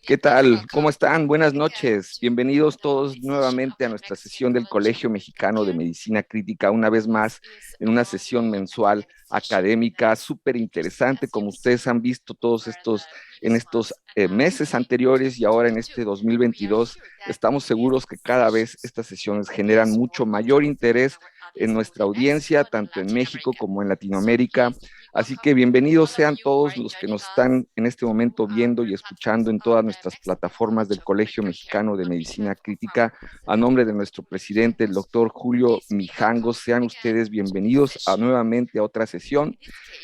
¿Qué tal? ¿Cómo están? Buenas noches. Bienvenidos todos nuevamente a nuestra sesión del Colegio Mexicano de Medicina Crítica, una vez más en una sesión mensual académica súper interesante, como ustedes han visto en estos meses anteriores y ahora en este 2022. Estamos seguros que cada vez estas sesiones generan mucho mayor interés en nuestra audiencia, tanto en México como en Latinoamérica. Así que bienvenidos sean todos los que nos están en este momento viendo y escuchando en todas nuestras plataformas del Colegio Mexicano de Medicina Crítica. A nombre de nuestro presidente, el doctor Julio Mijangos, sean ustedes bienvenidos nuevamente a otra sesión.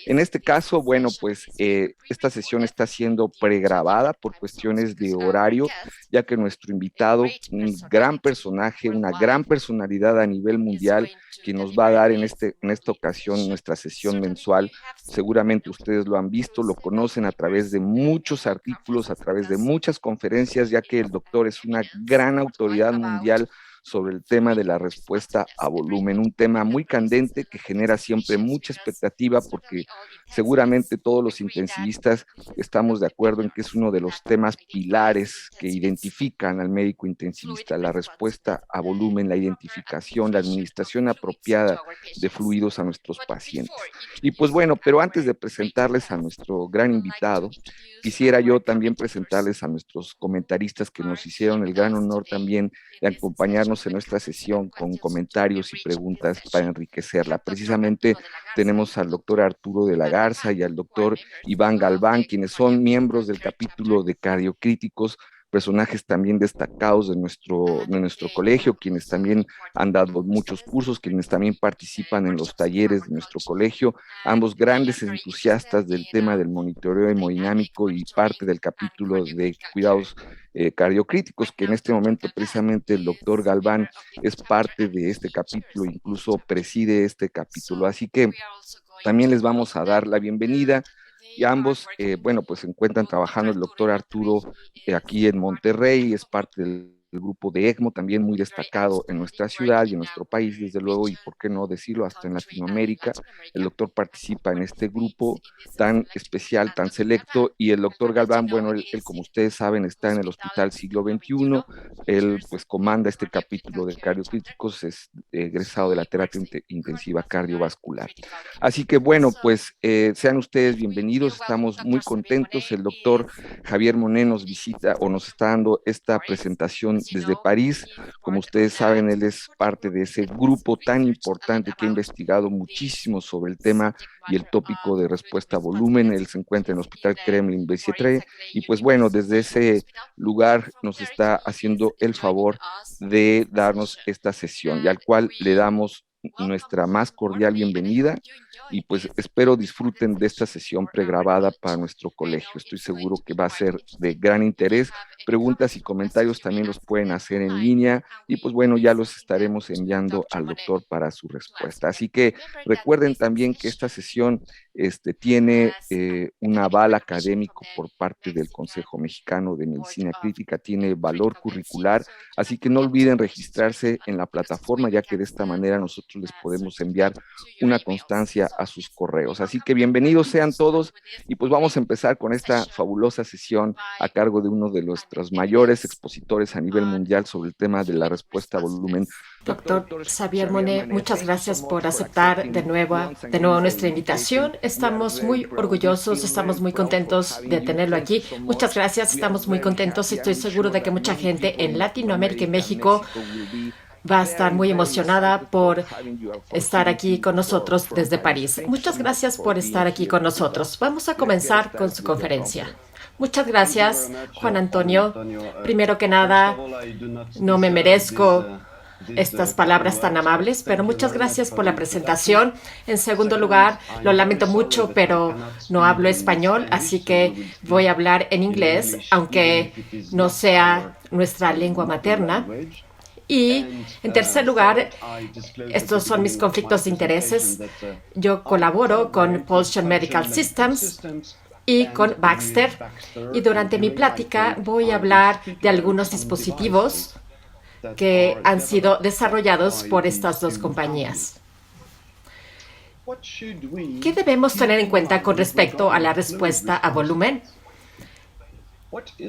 En este caso, bueno, pues esta sesión está siendo pregrabada por cuestiones de horario, ya que nuestro invitado, un gran personaje, una gran personalidad a nivel mundial, que nos va a dar en esta ocasión nuestra sesión mensual. Seguramente ustedes lo han visto, lo conocen a través de muchos artículos, a través de muchas conferencias, ya que el doctor es una gran autoridad mundial sobre el tema de la respuesta a volumen, un tema muy candente que genera siempre mucha expectativa porque seguramente todos los intensivistas estamos de acuerdo en que es uno de los temas pilares que identifican al médico intensivista, la respuesta a volumen, la identificación, la administración apropiada de fluidos a nuestros pacientes. Y pues bueno, pero antes de presentarles a nuestro gran invitado, quisiera yo también presentarles a nuestros comentaristas que nos hicieron el gran honor también de acompañarnos en nuestra sesión con comentarios y preguntas para enriquecerla. Precisamente tenemos al doctor Arturo de la Garza y al doctor Iván Galván, quienes son miembros del capítulo de Cardiocríticos, personajes también destacados de nuestro colegio, quienes también han dado muchos cursos, quienes también participan en los talleres de nuestro colegio, ambos grandes entusiastas del tema del monitoreo hemodinámico y parte del capítulo de cuidados cardiocríticos, que en este momento precisamente el doctor Galván es parte de este capítulo, incluso preside este capítulo. Así que también les vamos a dar la bienvenida y ambos, bueno, pues se encuentran trabajando el doctor Arturo aquí en Monterrey, es parte del grupo de ECMO, también muy destacado en nuestra ciudad y en nuestro país, desde luego, y por qué no decirlo, hasta en Latinoamérica. El doctor participa en este grupo tan especial, tan selecto, y el doctor Galván, bueno, él, como ustedes saben, está en el Hospital Siglo XXI, él pues comanda este capítulo de cardiocríticos, es egresado de la terapia intensiva cardiovascular. Así que bueno, pues sean ustedes bienvenidos, estamos muy contentos. El doctor Javier Monet nos visita o nos está dando esta presentación desde París. Como ustedes saben, él es parte de ese grupo tan importante que ha investigado muchísimo sobre el tema y el tópico de respuesta a volumen. Él se encuentra en el Hospital Kremlin-Bicêtre y pues bueno, desde ese lugar nos está haciendo el favor de darnos esta sesión y al cual le damos nuestra más cordial bienvenida y pues espero disfruten de esta sesión pregrabada para nuestro colegio. Estoy seguro que va a ser de gran interés. Preguntas y comentarios también los pueden hacer en línea y pues bueno, ya los estaremos enviando al doctor para su respuesta. Así que recuerden también que esta sesión tiene un aval académico por parte del Consejo Mexicano de Medicina Crítica, tiene valor curricular, así que no olviden registrarse en la plataforma, ya que de esta manera nosotros les podemos enviar una constancia a sus correos. Así que bienvenidos sean todos y pues vamos a empezar con esta fabulosa sesión a cargo de uno de nuestros mayores expositores a nivel mundial sobre el tema de la respuesta a volumen. Doctor Xavier Monet, muchas gracias por aceptar de nuevo nuestra invitación. Estamos muy orgullosos, estamos muy contentos de tenerlo aquí. Muchas gracias, estamos muy contentos y estoy seguro de que mucha gente en Latinoamérica y México va a estar muy emocionada por estar aquí con nosotros desde París. Muchas gracias por estar aquí con nosotros. Vamos a comenzar con su conferencia. Muchas gracias, Juan Antonio. Primero que nada, no me merezco estas palabras tan amables, pero muchas gracias por la presentación. En segundo lugar, lo lamento mucho, pero no hablo español, así que voy a hablar en inglés, aunque no sea nuestra lengua materna. Y en tercer lugar, estos son mis conflictos de intereses. Yo colaboro con Pulsion Medical Systems y con Baxter. Y durante mi plática voy a hablar de algunos dispositivos que han sido desarrollados por estas dos compañías. ¿Qué debemos tener en cuenta con respecto a la respuesta a volumen?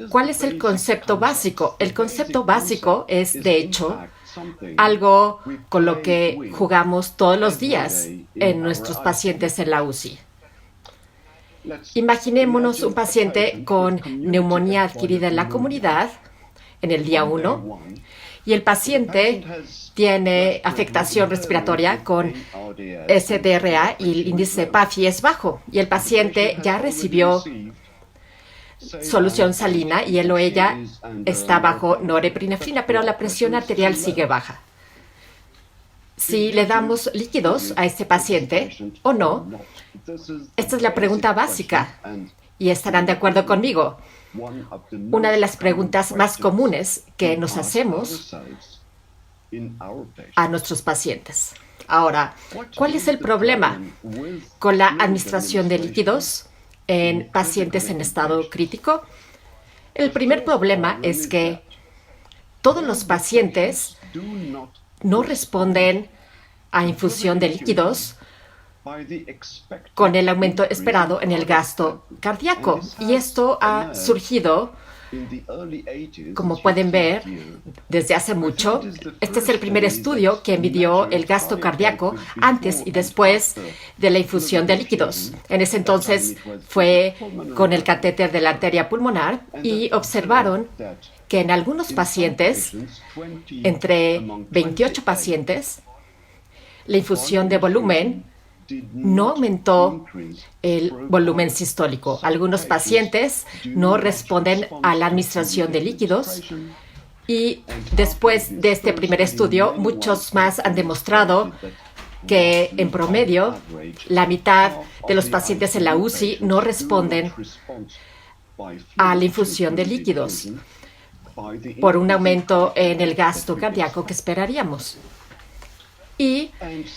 ¿Cuál es el concepto básico? El concepto básico es, de hecho, algo con lo que jugamos todos los días en nuestros pacientes en la UCI. Imaginémonos un paciente con neumonía adquirida en la comunidad en el día 1 y el paciente tiene afectación respiratoria con SDRA y el índice PAFI es bajo y el paciente ya recibió solución salina y él o ella está bajo norepinefrina, pero la presión arterial sigue baja. Si le damos líquidos a este paciente o no, esta es la pregunta básica y estarán de acuerdo conmigo. Una de las preguntas más comunes que nos hacemos a nuestros pacientes. Ahora, ¿cuál es el problema con la administración de líquidos en pacientes en estado crítico? El primer problema es que todos los pacientes no responden a infusión de líquidos con el aumento esperado en el gasto cardíaco. Y esto ha surgido, como pueden ver, desde hace mucho. Este es el primer estudio que midió el gasto cardíaco antes y después de la infusión de líquidos. En ese entonces fue con el catéter de la arteria pulmonar y observaron que en algunos pacientes, entre 28 pacientes, la infusión de volumen no aumentó el volumen sistólico. Algunos pacientes no responden a la administración de líquidos y después de este primer estudio, muchos más han demostrado que en promedio la mitad de los pacientes en la UCI no responden a la infusión de líquidos por un aumento en el gasto cardíaco que esperaríamos. Y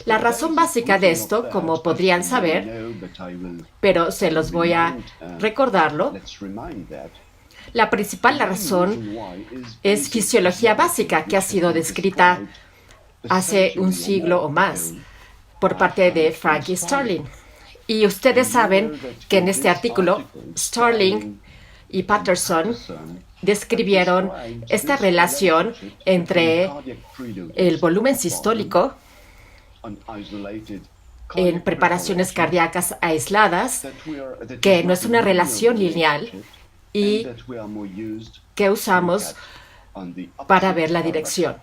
la razón básica de esto, como podrían saber, pero se los voy a recordarlo, la principal razón es fisiología básica que ha sido descrita hace un siglo o más por parte de Frank y Starling. Y ustedes saben que en este artículo, Starling y Patterson describieron esta relación entre el volumen sistólico en preparaciones cardíacas aisladas, que no es una relación lineal y que usamos para ver la dirección.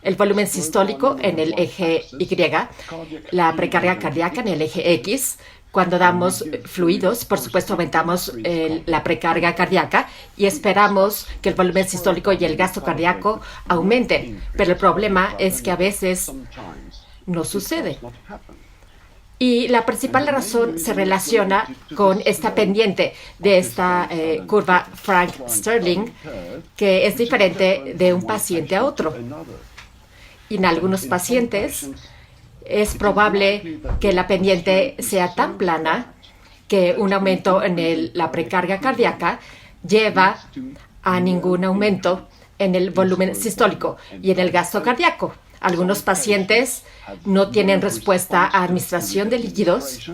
El volumen sistólico en el eje Y, la precarga cardíaca en el eje X. Cuando damos fluidos, por supuesto, aumentamos la precarga cardíaca y esperamos que el volumen sistólico y el gasto cardíaco aumenten. Pero el problema es que a veces no sucede. Y la principal razón se relaciona con esta pendiente de esta curva Frank-Starling, que es diferente de un paciente a otro. Y en algunos pacientes es probable que la pendiente sea tan plana que un aumento en la precarga cardíaca lleva a ningún aumento en el volumen sistólico y en el gasto cardíaco. Algunos pacientes no tienen respuesta a administración de líquidos.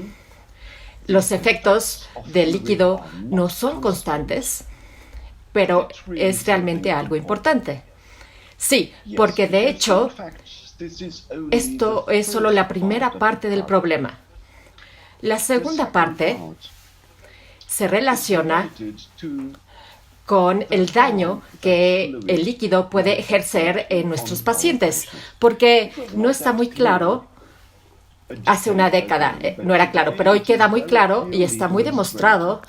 Los efectos del líquido no son constantes, pero es realmente algo importante. Sí, porque de hecho, esto es solo la primera parte del problema. La segunda parte se relaciona con el daño que el líquido puede ejercer en nuestros pacientes, porque no está muy claro. Hace una década no era claro, pero hoy queda muy claro y está muy demostrado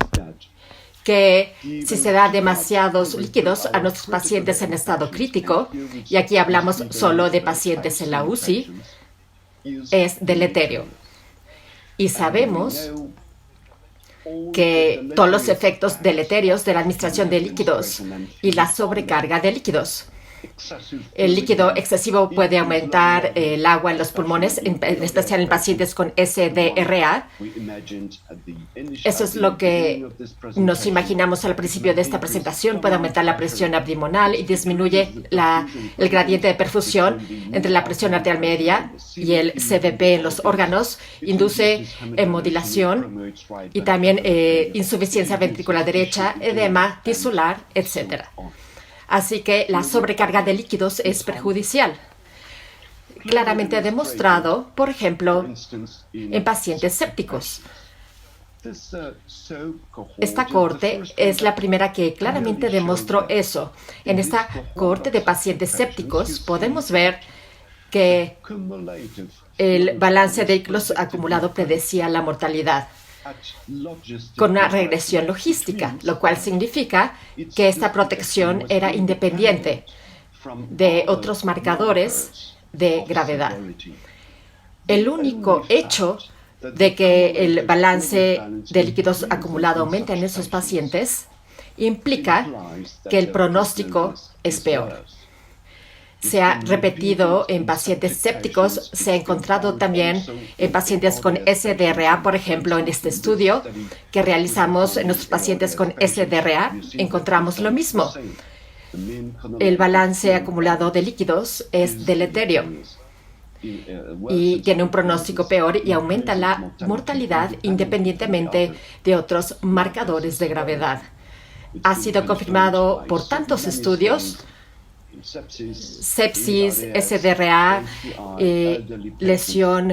que si se da demasiados líquidos a nuestros pacientes en estado crítico, y aquí hablamos solo de pacientes en la UCI, es deleterio. Y sabemos que todos los efectos deleterios de la administración de líquidos y la sobrecarga de líquidos El líquido excesivo puede aumentar el agua en los pulmones, en especial en pacientes con SDRA. Eso es lo que nos imaginamos al principio de esta presentación. Puede aumentar la presión abdominal y disminuye el gradiente de perfusión entre la presión arterial media y el CVP en los órganos. Induce hemodilación y también insuficiencia ventricular derecha, edema tisular, etc. Así que la sobrecarga de líquidos es perjudicial. Claramente demostrado, por ejemplo, en pacientes sépticos. Esta cohorte es la primera que claramente demostró eso. En esta cohorte de pacientes sépticos podemos ver que el balance de líquidos acumulado predecía la mortalidad con una regresión logística, lo cual significa que esta protección era independiente de otros marcadores de gravedad. El único hecho de que el balance de líquidos acumulado aumenta en esos pacientes implica que el pronóstico es peor. Se ha repetido en pacientes sépticos, se ha encontrado también en pacientes con SDRA, por ejemplo, en este estudio que realizamos en nuestros pacientes con SDRA, encontramos lo mismo. El balance acumulado de líquidos es deleterio y tiene un pronóstico peor y aumenta la mortalidad independientemente de otros marcadores de gravedad. Ha sido confirmado por tantos estudios. Sepsis, SDRA, lesión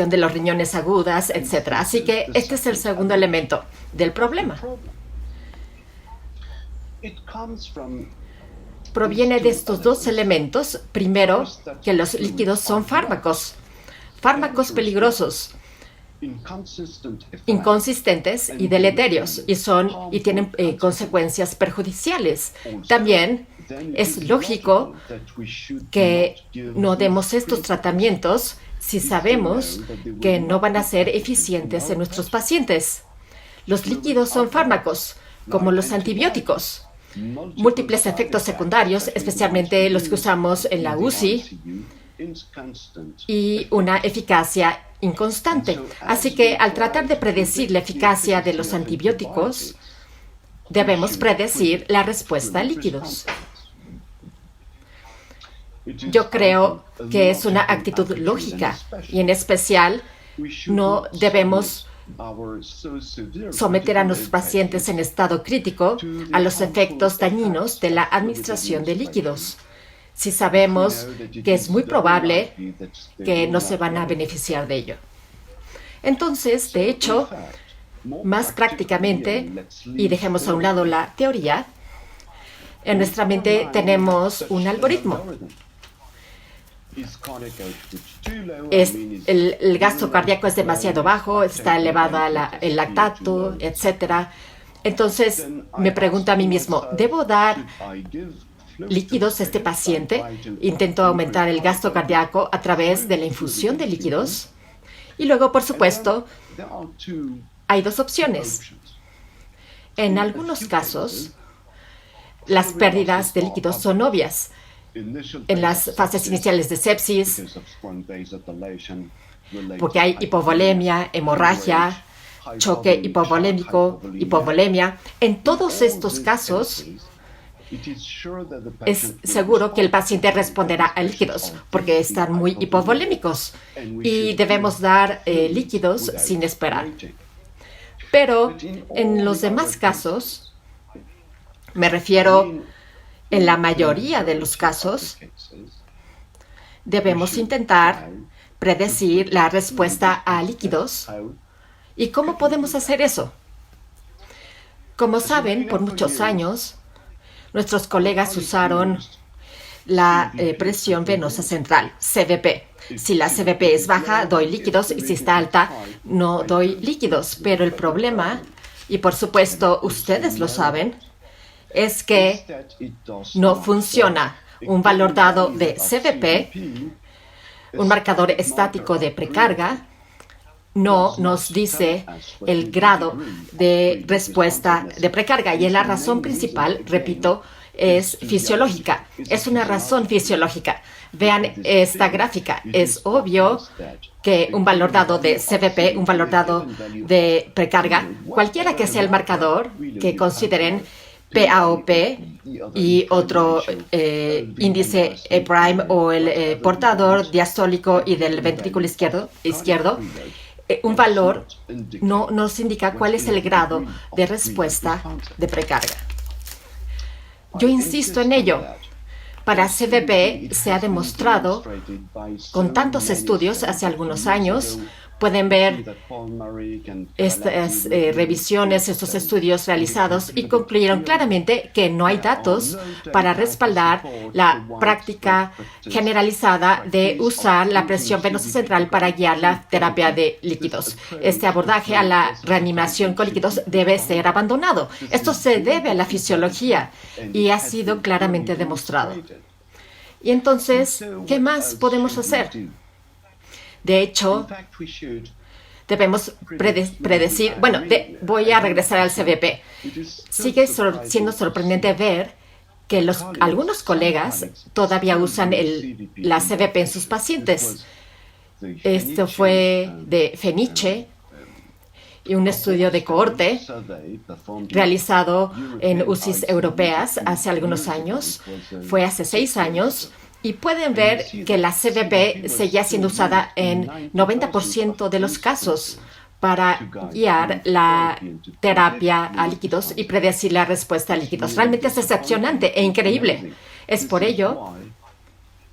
de los riñones agudas, etc. Así que este es el segundo elemento del problema. Proviene de estos dos elementos. Primero, que los líquidos son fármacos peligrosos, inconsistentes y deleterios y tienen consecuencias perjudiciales. También es lógico que no demos estos tratamientos si sabemos que no van a ser eficientes en nuestros pacientes. Los líquidos son fármacos, como los antibióticos. Múltiples efectos secundarios, especialmente los que usamos en la UCI, y una eficacia inconstante. Así que al tratar de predecir la eficacia de los antibióticos, debemos predecir la respuesta a líquidos. Yo creo que es una actitud lógica y en especial no debemos someter a nuestros pacientes en estado crítico a los efectos dañinos de la administración de líquidos, si sabemos que es muy probable que no se van a beneficiar de ello. Entonces, de hecho, más prácticamente, y dejemos a un lado la teoría, en nuestra mente tenemos un algoritmo. El gasto cardíaco es demasiado bajo, está elevada el lactato, etc. Entonces, me pregunto a mí mismo, ¿debo dar líquidos a este paciente? Intento aumentar el gasto cardíaco a través de la infusión de líquidos. Y luego, por supuesto, hay dos opciones. En algunos casos, las pérdidas de líquidos son obvias. En las fases iniciales de sepsis, porque hay hipovolemia, hemorragia, choque hipovolémico, hipovolemia. En todos estos casos, es seguro que el paciente responderá a líquidos porque están muy hipovolémicos y debemos dar líquidos sin esperar. Pero en los demás casos, me refiero en la mayoría de los casos, debemos intentar predecir la respuesta a líquidos. ¿Y cómo podemos hacer eso? Como saben, por muchos años, nuestros colegas usaron la presión venosa central, CVP. Si la CVP es baja, doy líquidos, y si está alta, no doy líquidos. Pero el problema, y por supuesto ustedes lo saben, es que no funciona. Un valor dado de CVP, un marcador estático de precarga, no nos dice el grado de respuesta de precarga. Y es la razón principal, repito, es fisiológica. Es una razón fisiológica. Vean esta gráfica. Es obvio que un valor dado de CVP, un valor dado de precarga, cualquiera que sea el marcador que consideren, PAOP y otro índice E' o el portador diastólico y del ventrículo izquierdo, un valor no nos indica cuál es el grado de respuesta de precarga. Yo insisto en ello. Para CVP se ha demostrado con tantos estudios hace algunos años. Pueden ver estas revisiones, estos estudios realizados y concluyeron claramente que no hay datos para respaldar la práctica generalizada de usar la presión venosa central para guiar la terapia de líquidos. Este abordaje a la reanimación con líquidos debe ser abandonado. Esto se debe a la fisiología y ha sido claramente demostrado. Y entonces, ¿qué más podemos hacer? De hecho, debemos predecir. Bueno, voy a regresar al CVP. Sigue siendo sorprendente ver que algunos colegas todavía usan la CVP en sus pacientes. Esto fue de Fenice y un estudio de cohorte realizado en UCIs europeas hace algunos años. Fue hace 6 años. Y pueden ver que la CVP seguía siendo usada en 90% de los casos para guiar la terapia a líquidos y predecir la respuesta a líquidos. Realmente es decepcionante e increíble. Es por ello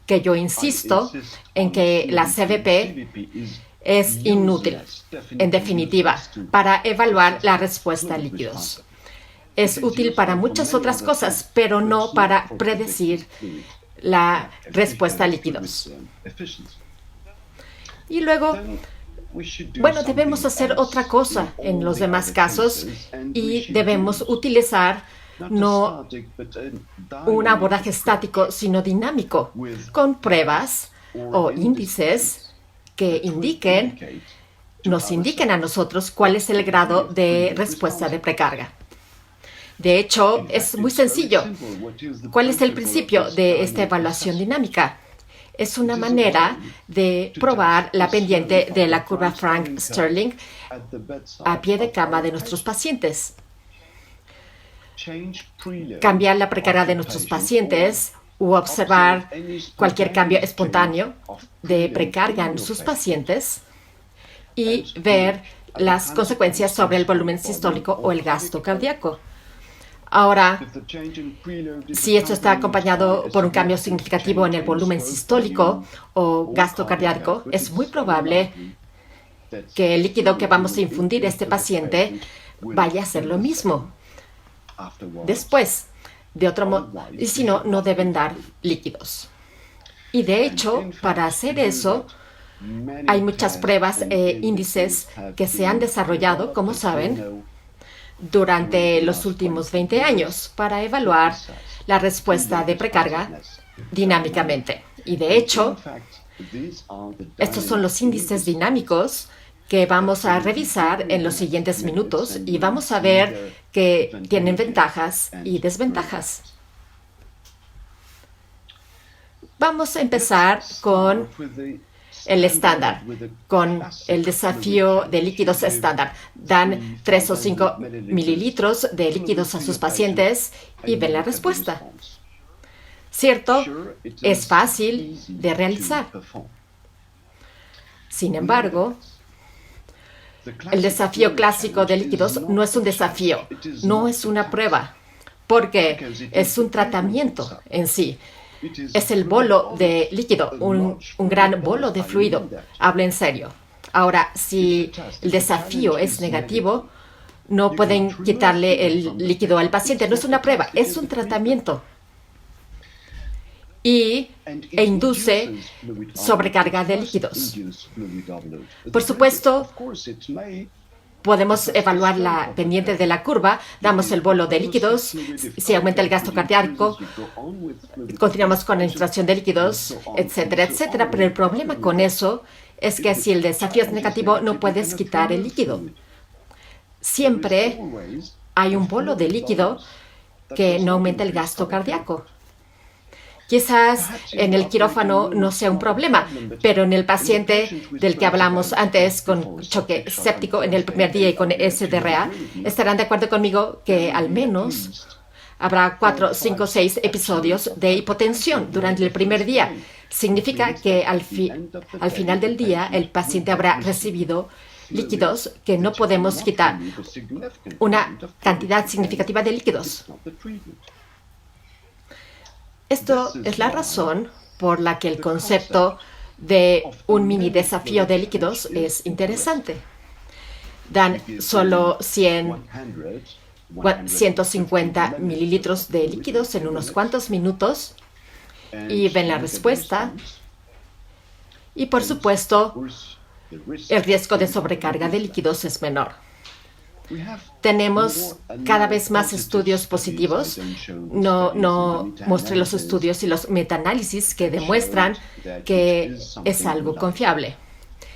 que yo insisto en que la CVP es inútil, en definitiva, para evaluar la respuesta a líquidos. Es útil para muchas otras cosas, pero no para predecir la respuesta a líquidos. Y luego, bueno, debemos hacer otra cosa en los demás casos y debemos utilizar no un abordaje estático, sino dinámico, con pruebas o índices que nos indiquen a nosotros cuál es el grado de respuesta de precarga. De hecho, es muy sencillo. ¿Cuál es el principio de esta evaluación dinámica? Es una manera de probar la pendiente de la curva Frank-Sterling a pie de cama de nuestros pacientes. Cambiar la precarga de nuestros pacientes u observar cualquier cambio espontáneo de precarga en sus pacientes y ver las consecuencias sobre el volumen sistólico o el gasto cardíaco. Ahora, si esto está acompañado por un cambio significativo en el volumen sistólico o gasto cardíaco, es muy probable que el líquido que vamos a infundir a este paciente vaya a hacer lo mismo después. De otro modo, y si no, no deben dar líquidos. Y de hecho, para hacer eso, hay muchas pruebas e índices que se han desarrollado, como saben, durante los últimos 20 años para evaluar la respuesta de precarga dinámicamente. Y de hecho, estos son los índices dinámicos que vamos a revisar en los siguientes minutos y vamos a ver que tienen ventajas y desventajas. Vamos a empezar con el estándar, con el desafío de líquidos estándar. Dan 3 o 5 mililitros de líquidos a sus pacientes y ven la respuesta. ¿Cierto? Es fácil de realizar. Sin embargo, el desafío clásico de líquidos no es un desafío, no es una prueba, porque es un tratamiento en sí. Es el bolo de líquido, un gran bolo de fluido. Hablo en serio. Ahora, si el desafío es negativo, no pueden quitarle el líquido al paciente. No es una prueba, es un tratamiento. E induce sobrecarga de líquidos. Por supuesto, podemos evaluar la pendiente de la curva, damos el bolo de líquidos, si aumenta el gasto cardíaco, continuamos con la infiltración de líquidos, etcétera, etcétera. Pero el problema con eso es que si el desafío es negativo, no puedes quitar el líquido. Siempre hay un bolo de líquido que no aumenta el gasto cardíaco. Quizás en el quirófano no sea un problema, pero en el paciente del que hablamos antes con choque séptico en el primer día y con SDRA, estarán de acuerdo conmigo que al menos habrá 4, 5, 6 episodios de hipotensión durante el primer día. Significa que al final del día el paciente habrá recibido líquidos que no podemos quitar, una cantidad significativa de líquidos. Esto es la razón por la que el concepto de un mini desafío de líquidos es interesante. Dan solo 150 mililitros de líquidos en unos cuantos minutos y ven la respuesta. Y por supuesto, el riesgo de sobrecarga de líquidos es menor. Tenemos cada vez más estudios positivos. No mostré los estudios y los metaanálisis que demuestran que es algo confiable.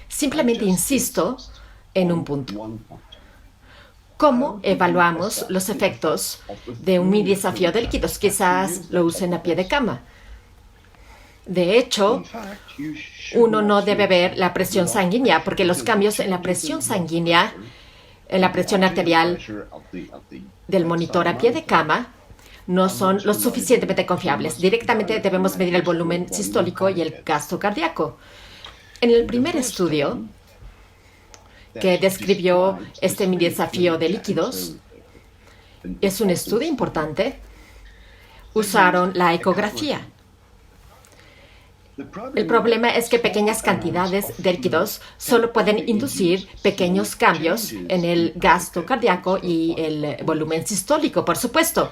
Simplemente insisto en un punto. ¿Cómo evaluamos los efectos de un mini desafío de líquidos? Quizás lo usen a pie de cama. De hecho, uno no debe ver la presión sanguínea porque los cambios en la presión sanguínea, en la presión arterial del monitor a pie de cama, no son lo suficientemente confiables. Directamente debemos medir el volumen sistólico y el gasto cardíaco. En el primer estudio que describió este mini desafío de líquidos, es un estudio importante, usaron la ecografía. El problema es que pequeñas cantidades de líquidos solo pueden inducir pequeños cambios en el gasto cardíaco y el volumen sistólico, por supuesto.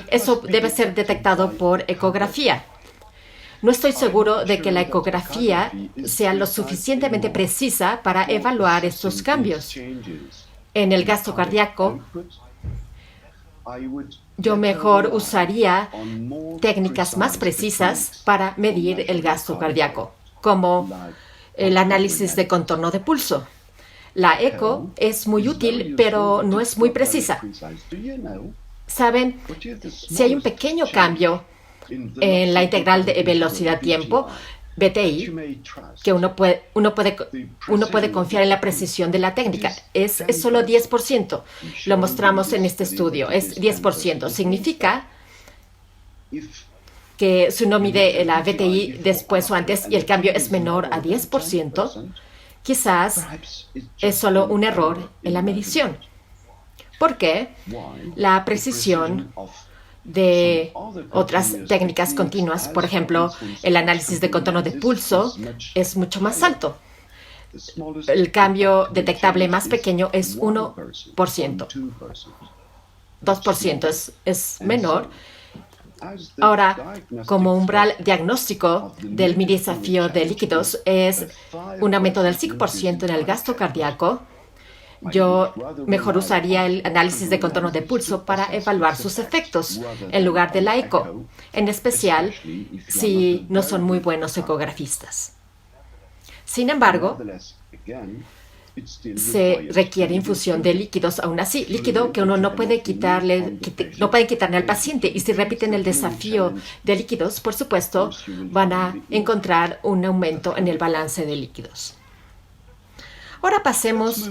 Eso debe ser detectado por ecografía. No estoy seguro de que la ecografía sea lo suficientemente precisa para evaluar estos cambios. En el gasto cardíaco, yo mejor usaría técnicas más precisas para medir el gasto cardíaco, como el análisis de contorno de pulso. La eco es muy útil, pero no es muy precisa. ¿Saben? Si hay un pequeño cambio en la integral de velocidad-tiempo, BTI, que uno puede confiar en la precisión de la técnica. Es solo 10%. Lo mostramos en este estudio. Es 10%. Significa que si uno mide la BTI después o antes y el cambio es menor a 10%, quizás es solo un error en la medición. Porque la precisión de otras técnicas continuas, por ejemplo, el análisis de contorno de pulso, es mucho más alto. El cambio detectable más pequeño es 1%. 2% es menor. Ahora, como umbral diagnóstico del mini desafío de líquidos es un aumento del 5% en el gasto cardíaco, yo mejor usaría el análisis de contorno de pulso para evaluar sus efectos en lugar de la eco, en especial si no son muy buenos ecografistas. Sin embargo, se requiere infusión de líquidos aún así, líquido que uno no puede quitarle al paciente. Y si repiten el desafío de líquidos, por supuesto, van a encontrar un aumento en el balance de líquidos. Ahora pasemos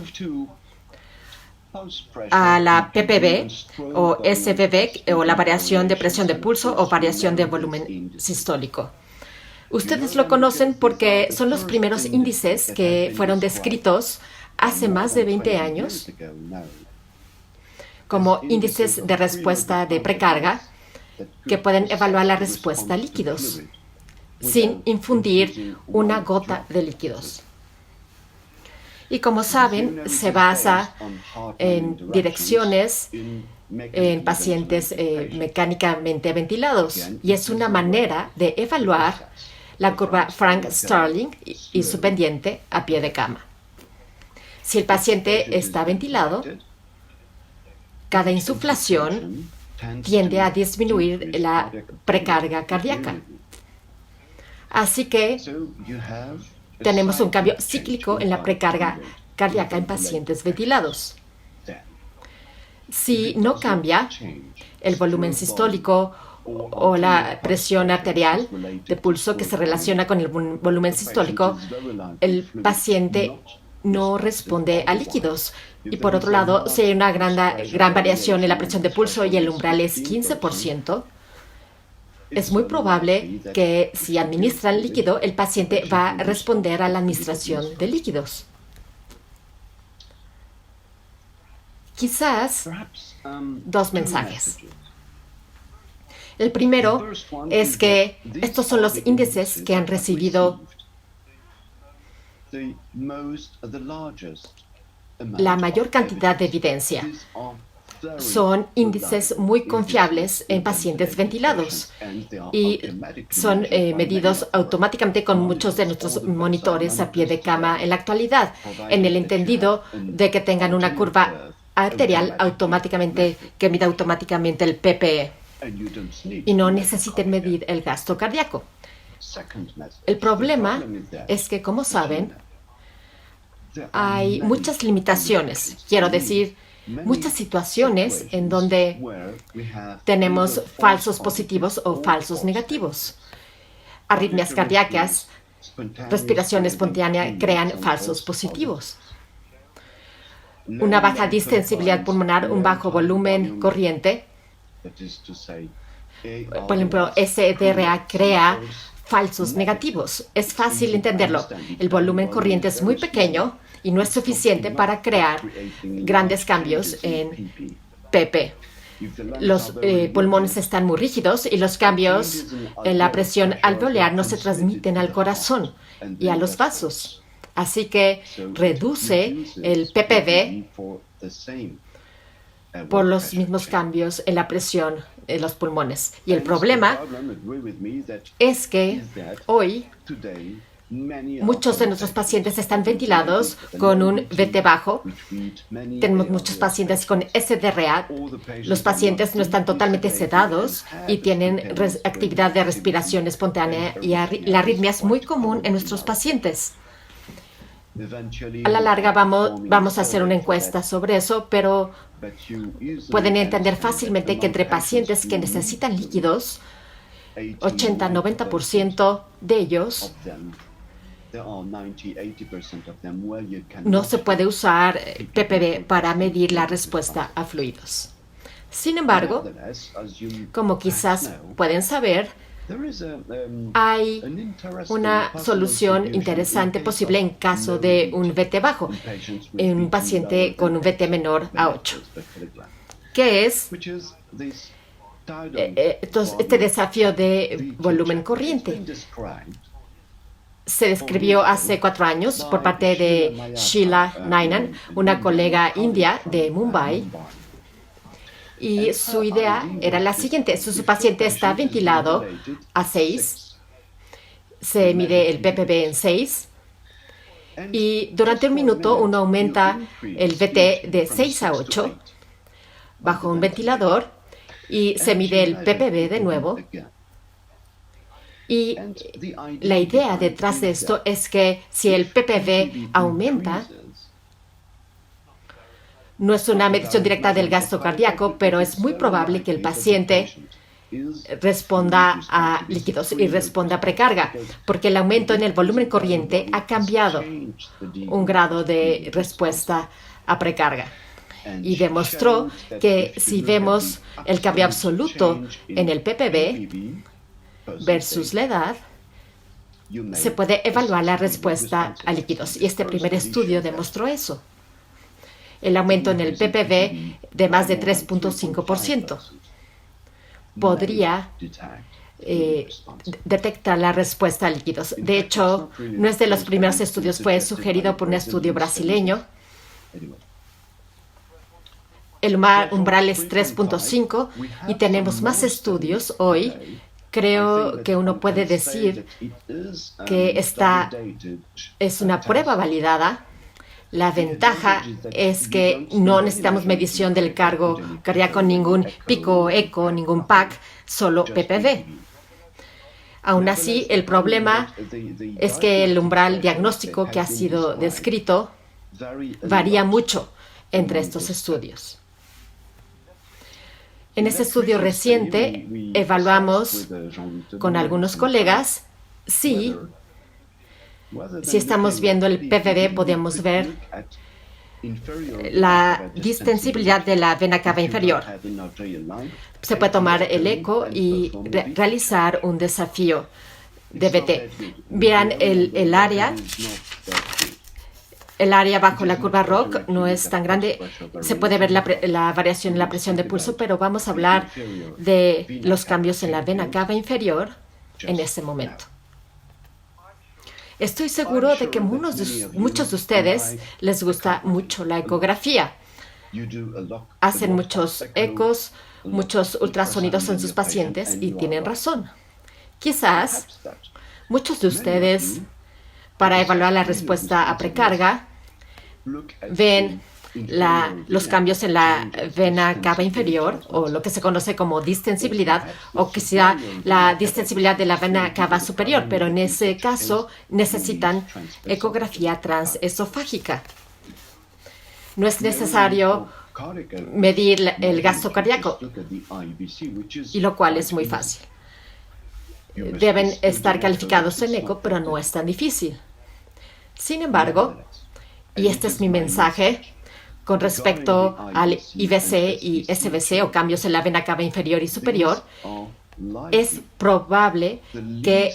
a la PPB o SVB o la variación de presión de pulso o variación de volumen sistólico. Ustedes lo conocen porque son los primeros índices que fueron descritos hace más de 20 años como índices de respuesta de precarga que pueden evaluar la respuesta a líquidos sin infundir una gota de líquidos. Y como saben, se basa en direcciones en pacientes mecánicamente ventilados y es una manera de evaluar la curva Frank-Starling y su pendiente a pie de cama. Si el paciente está ventilado, cada insuflación tiende a disminuir la precarga cardíaca. Así que tenemos un cambio cíclico en la precarga cardíaca en pacientes ventilados. Si no cambia, el volumen sistólico o la presión arterial de pulso que se relaciona con el volumen sistólico, el paciente no responde a líquidos. Y por otro lado, si hay una gran variación en la presión de pulso y el umbral es 15%, es muy probable que si administran líquido, el paciente va a responder a la administración de líquidos. Quizás dos mensajes. El primero es que estos son los índices que han recibido la mayor cantidad de evidencia. Son índices muy confiables en pacientes ventilados y son medidos automáticamente con muchos de nuestros monitores a pie de cama en la actualidad, en el entendido de que tengan una curva arterial que mida automáticamente el PPE y no necesiten medir el gasto cardíaco. El problema es que, como saben, hay muchas limitaciones, quiero decir, muchas situaciones en donde tenemos falsos positivos o falsos negativos. Arritmias cardíacas, respiración espontánea crean falsos positivos. Una baja distensibilidad pulmonar, un bajo volumen corriente, por ejemplo, SDRA crea falsos negativos. Es fácil entenderlo. El volumen corriente es muy pequeño y no es suficiente para crear grandes cambios en PP. Los pulmones están muy rígidos y los cambios en la presión alveolar no se transmiten al corazón y a los vasos. Así que reduce el PPV por los mismos cambios en la presión en los pulmones. Y el problema es que hoy muchos de nuestros pacientes están ventilados con un VT bajo. Tenemos muchos pacientes con SDRA. Los pacientes no están totalmente sedados y tienen actividad de respiración espontánea y la arritmia es muy común en nuestros pacientes. A la larga vamos a hacer una encuesta sobre eso, pero pueden entender fácilmente que entre pacientes que necesitan líquidos, 80-90% de ellos no se puede usar PPV para medir la respuesta a fluidos. Sin embargo, como quizás pueden saber, hay una solución interesante posible en caso de un VT bajo, en un paciente con un VT menor a 8, que es este desafío de volumen corriente. Se describió hace 4 años por parte de Sheila Nainan, una colega india de Mumbai. Y su idea era la siguiente: su paciente está ventilado a 6, se mide el PPV en 6, y durante un minuto uno aumenta el VT de 6 a 8 bajo un ventilador y se mide el PPV de nuevo. Y la idea detrás de esto es que si el PPV aumenta, no es una medición directa del gasto cardíaco, pero es muy probable que el paciente responda a líquidos y responda a precarga, porque el aumento en el volumen corriente ha cambiado un grado de respuesta a precarga. Y demostró que si vemos el cambio absoluto en el PPV versus la edad, se puede evaluar la respuesta a líquidos. Y este primer estudio demostró eso. El aumento en el PPV de más de 3.5% podría detectar la respuesta a líquidos. De hecho, no es de los primeros estudios, fue sugerido por un estudio brasileño. El umbral es 3.5 y tenemos más estudios hoy. Creo que uno puede decir que esta es una prueba validada. La ventaja es que no necesitamos medición del cargo cardíaco, ningún pico eco, ningún PAC, solo PPV. Aún así, el problema es que el umbral diagnóstico que ha sido descrito varía mucho entre estos estudios. En este estudio reciente evaluamos con algunos colegas si estamos viendo el PVD, podemos ver la distensibilidad de la vena cava inferior. Se puede tomar el eco y realizar un desafío de BT. Vean el área. El área bajo la curva ROC no es tan grande. Se puede ver la variación en la presión de pulso, pero vamos a hablar de los cambios en la vena cava inferior en este momento. Estoy seguro de que muchos de ustedes les gusta mucho la ecografía. Hacen muchos ecos, muchos ultrasonidos en sus pacientes y tienen razón. Quizás muchos de ustedes, para evaluar la respuesta a precarga, ven los cambios en la vena cava inferior, o lo que se conoce como distensibilidad, o quizá la distensibilidad de la vena cava superior, pero en ese caso necesitan ecografía transesofágica. No es necesario medir el gasto cardíaco, y lo cual es muy fácil. Deben estar calificados en eco, pero no es tan difícil. Sin embargo, y este es mi mensaje con respecto al IVC y SVC o cambios en la vena cava inferior y superior, es probable que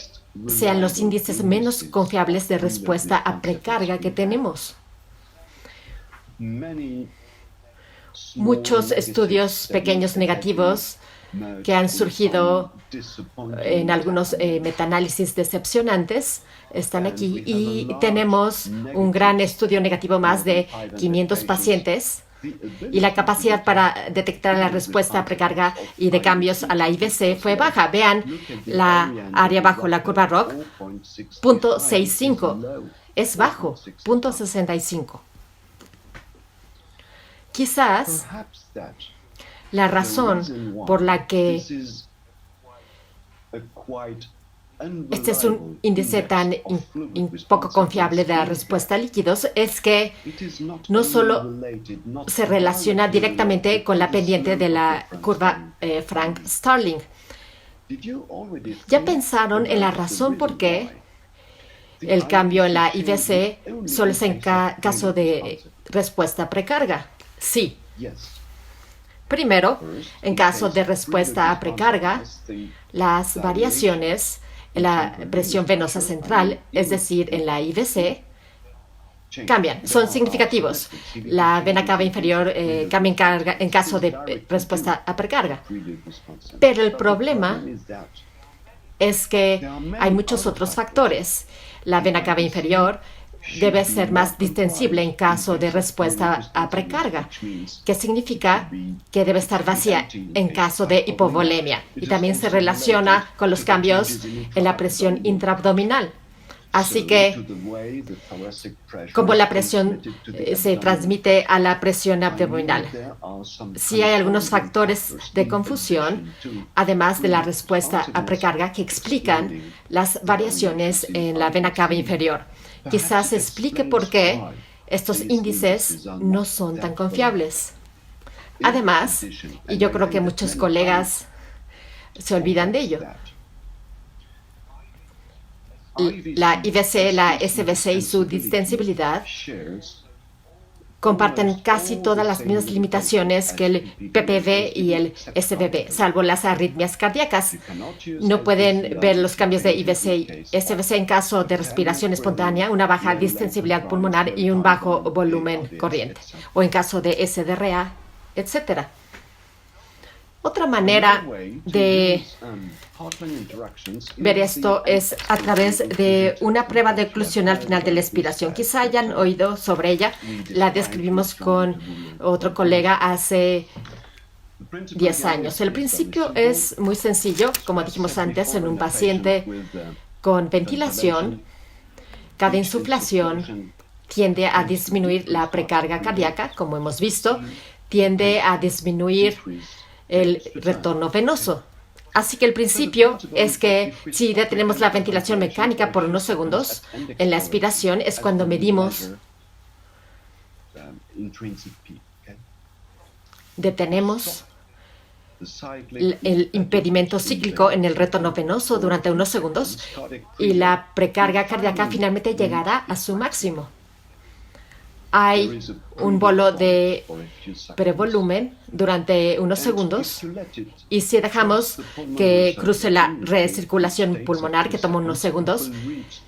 sean los índices menos confiables de respuesta a precarga que tenemos. Muchos estudios pequeños negativos que han surgido en algunos metaanálisis decepcionantes están aquí, y tenemos un gran estudio negativo, más de 500 pacientes, y la capacidad para detectar la respuesta a precarga y de cambios a la IVC fue baja. Vean la área bajo la curva ROC, 0.65. Es bajo, 0.65. Quizás la razón por la que este es un índice tan poco confiable de la respuesta a líquidos es que no solo se relaciona directamente con la pendiente de la curva Frank-Starling. ¿Ya pensaron en la razón por qué el cambio en la IVC solo es en caso de respuesta precarga? Sí. Primero, en caso de respuesta a precarga, las variaciones en la presión venosa central, es decir, en la IVC, cambian, son significativos. La vena cava inferior cambia en caso de respuesta a precarga. Pero el problema es que hay muchos otros factores. La vena cava inferior debe ser más distensible en caso de respuesta a precarga, que significa que debe estar vacía en caso de hipovolemia, y también se relaciona con los cambios en la presión intraabdominal. Así que, como la presión se transmite a la presión abdominal, sí hay algunos factores de confusión, además de la respuesta a precarga, que explican las variaciones en la vena cava inferior. Quizás explique por qué estos índices no son tan confiables. Además, y yo creo que muchos colegas se olvidan de ello, la IVC, la SVC y su distensibilidad comparten casi todas las mismas limitaciones que el PPV y el SVV, salvo las arritmias cardíacas. No pueden ver los cambios de IVC y SVC en caso de respiración espontánea, una baja distensibilidad pulmonar y un bajo volumen corriente, o en caso de SDRA, etc. Otra manera de ver esto es a través de una prueba de oclusión al final de la expiración. Quizá hayan oído sobre ella. La describimos con otro colega hace 10 años. El principio es muy sencillo. Como dijimos antes, en un paciente con ventilación, cada insuflación tiende a disminuir la precarga cardíaca, como hemos visto, tiende a disminuir el retorno venoso. Así que el principio es que si detenemos la ventilación mecánica por unos segundos en la expiración, es cuando medimos, detenemos el impedimento cíclico en el retorno venoso durante unos segundos y la precarga cardíaca finalmente llegará a su máximo. Hay un bolo de prevolumen durante unos segundos y si dejamos que cruce la recirculación pulmonar, que toma unos segundos,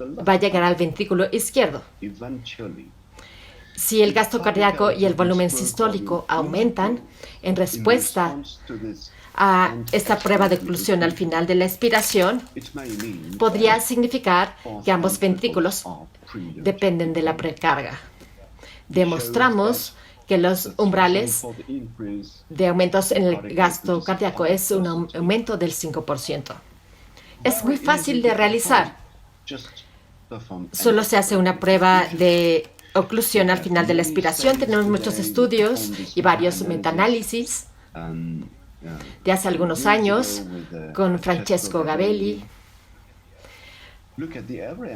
va a llegar al ventrículo izquierdo. Si el gasto cardíaco y el volumen sistólico aumentan en respuesta a esta prueba de oclusión al final de la expiración, podría significar que ambos ventrículos dependen de la precarga. Demostramos que los umbrales de aumentos en el gasto cardíaco es un aumento del 5%. Es muy fácil de realizar. Solo se hace una prueba de oclusión al final de la expiración. Tenemos muchos estudios y varios metaanálisis de hace algunos años con Francesco Gabelli.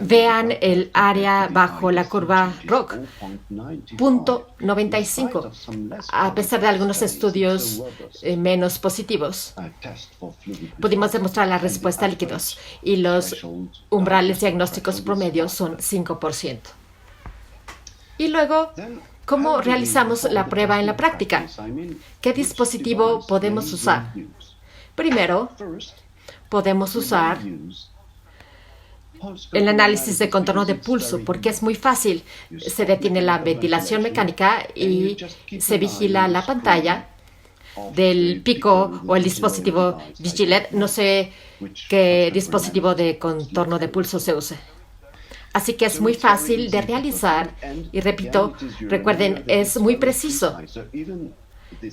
Vean el área bajo la curva ROC, 0.95, a pesar de algunos estudios menos positivos. Pudimos demostrar la respuesta a líquidos y los umbrales diagnósticos promedio son 5%. Y luego, ¿cómo realizamos la prueba en la práctica? ¿Qué dispositivo podemos usar? Primero, podemos usar el análisis de contorno de pulso, porque es muy fácil. Se detiene la ventilación mecánica y se vigila la pantalla del pico o el dispositivo Vigilet. No sé qué dispositivo de contorno de pulso se use. Así que es muy fácil de realizar y repito, recuerden, es muy preciso.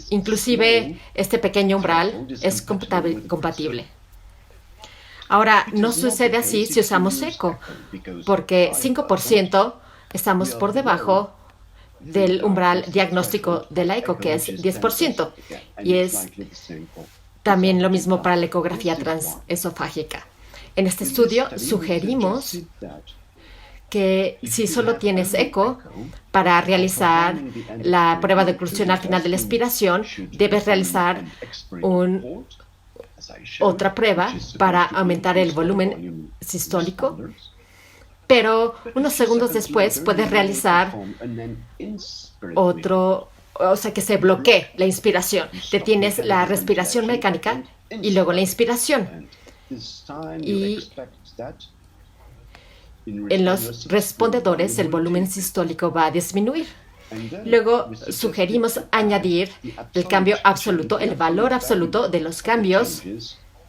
Inclusive este pequeño umbral es compatible. Ahora, no sucede así si usamos eco, porque 5% estamos por debajo del umbral diagnóstico de la eco, que es 10%. Y es también lo mismo para la ecografía transesofágica. En este estudio sugerimos que si solo tienes eco, para realizar la prueba de oclusión al final de la expiración, debes realizar otra prueba para aumentar el volumen sistólico, pero unos segundos después puedes realizar otro, o sea, que se bloquee la inspiración. Detienes la respiración mecánica y luego la inspiración. Y en los respondedores el volumen sistólico va a disminuir. Luego sugerimos añadir el cambio absoluto, el valor absoluto de los cambios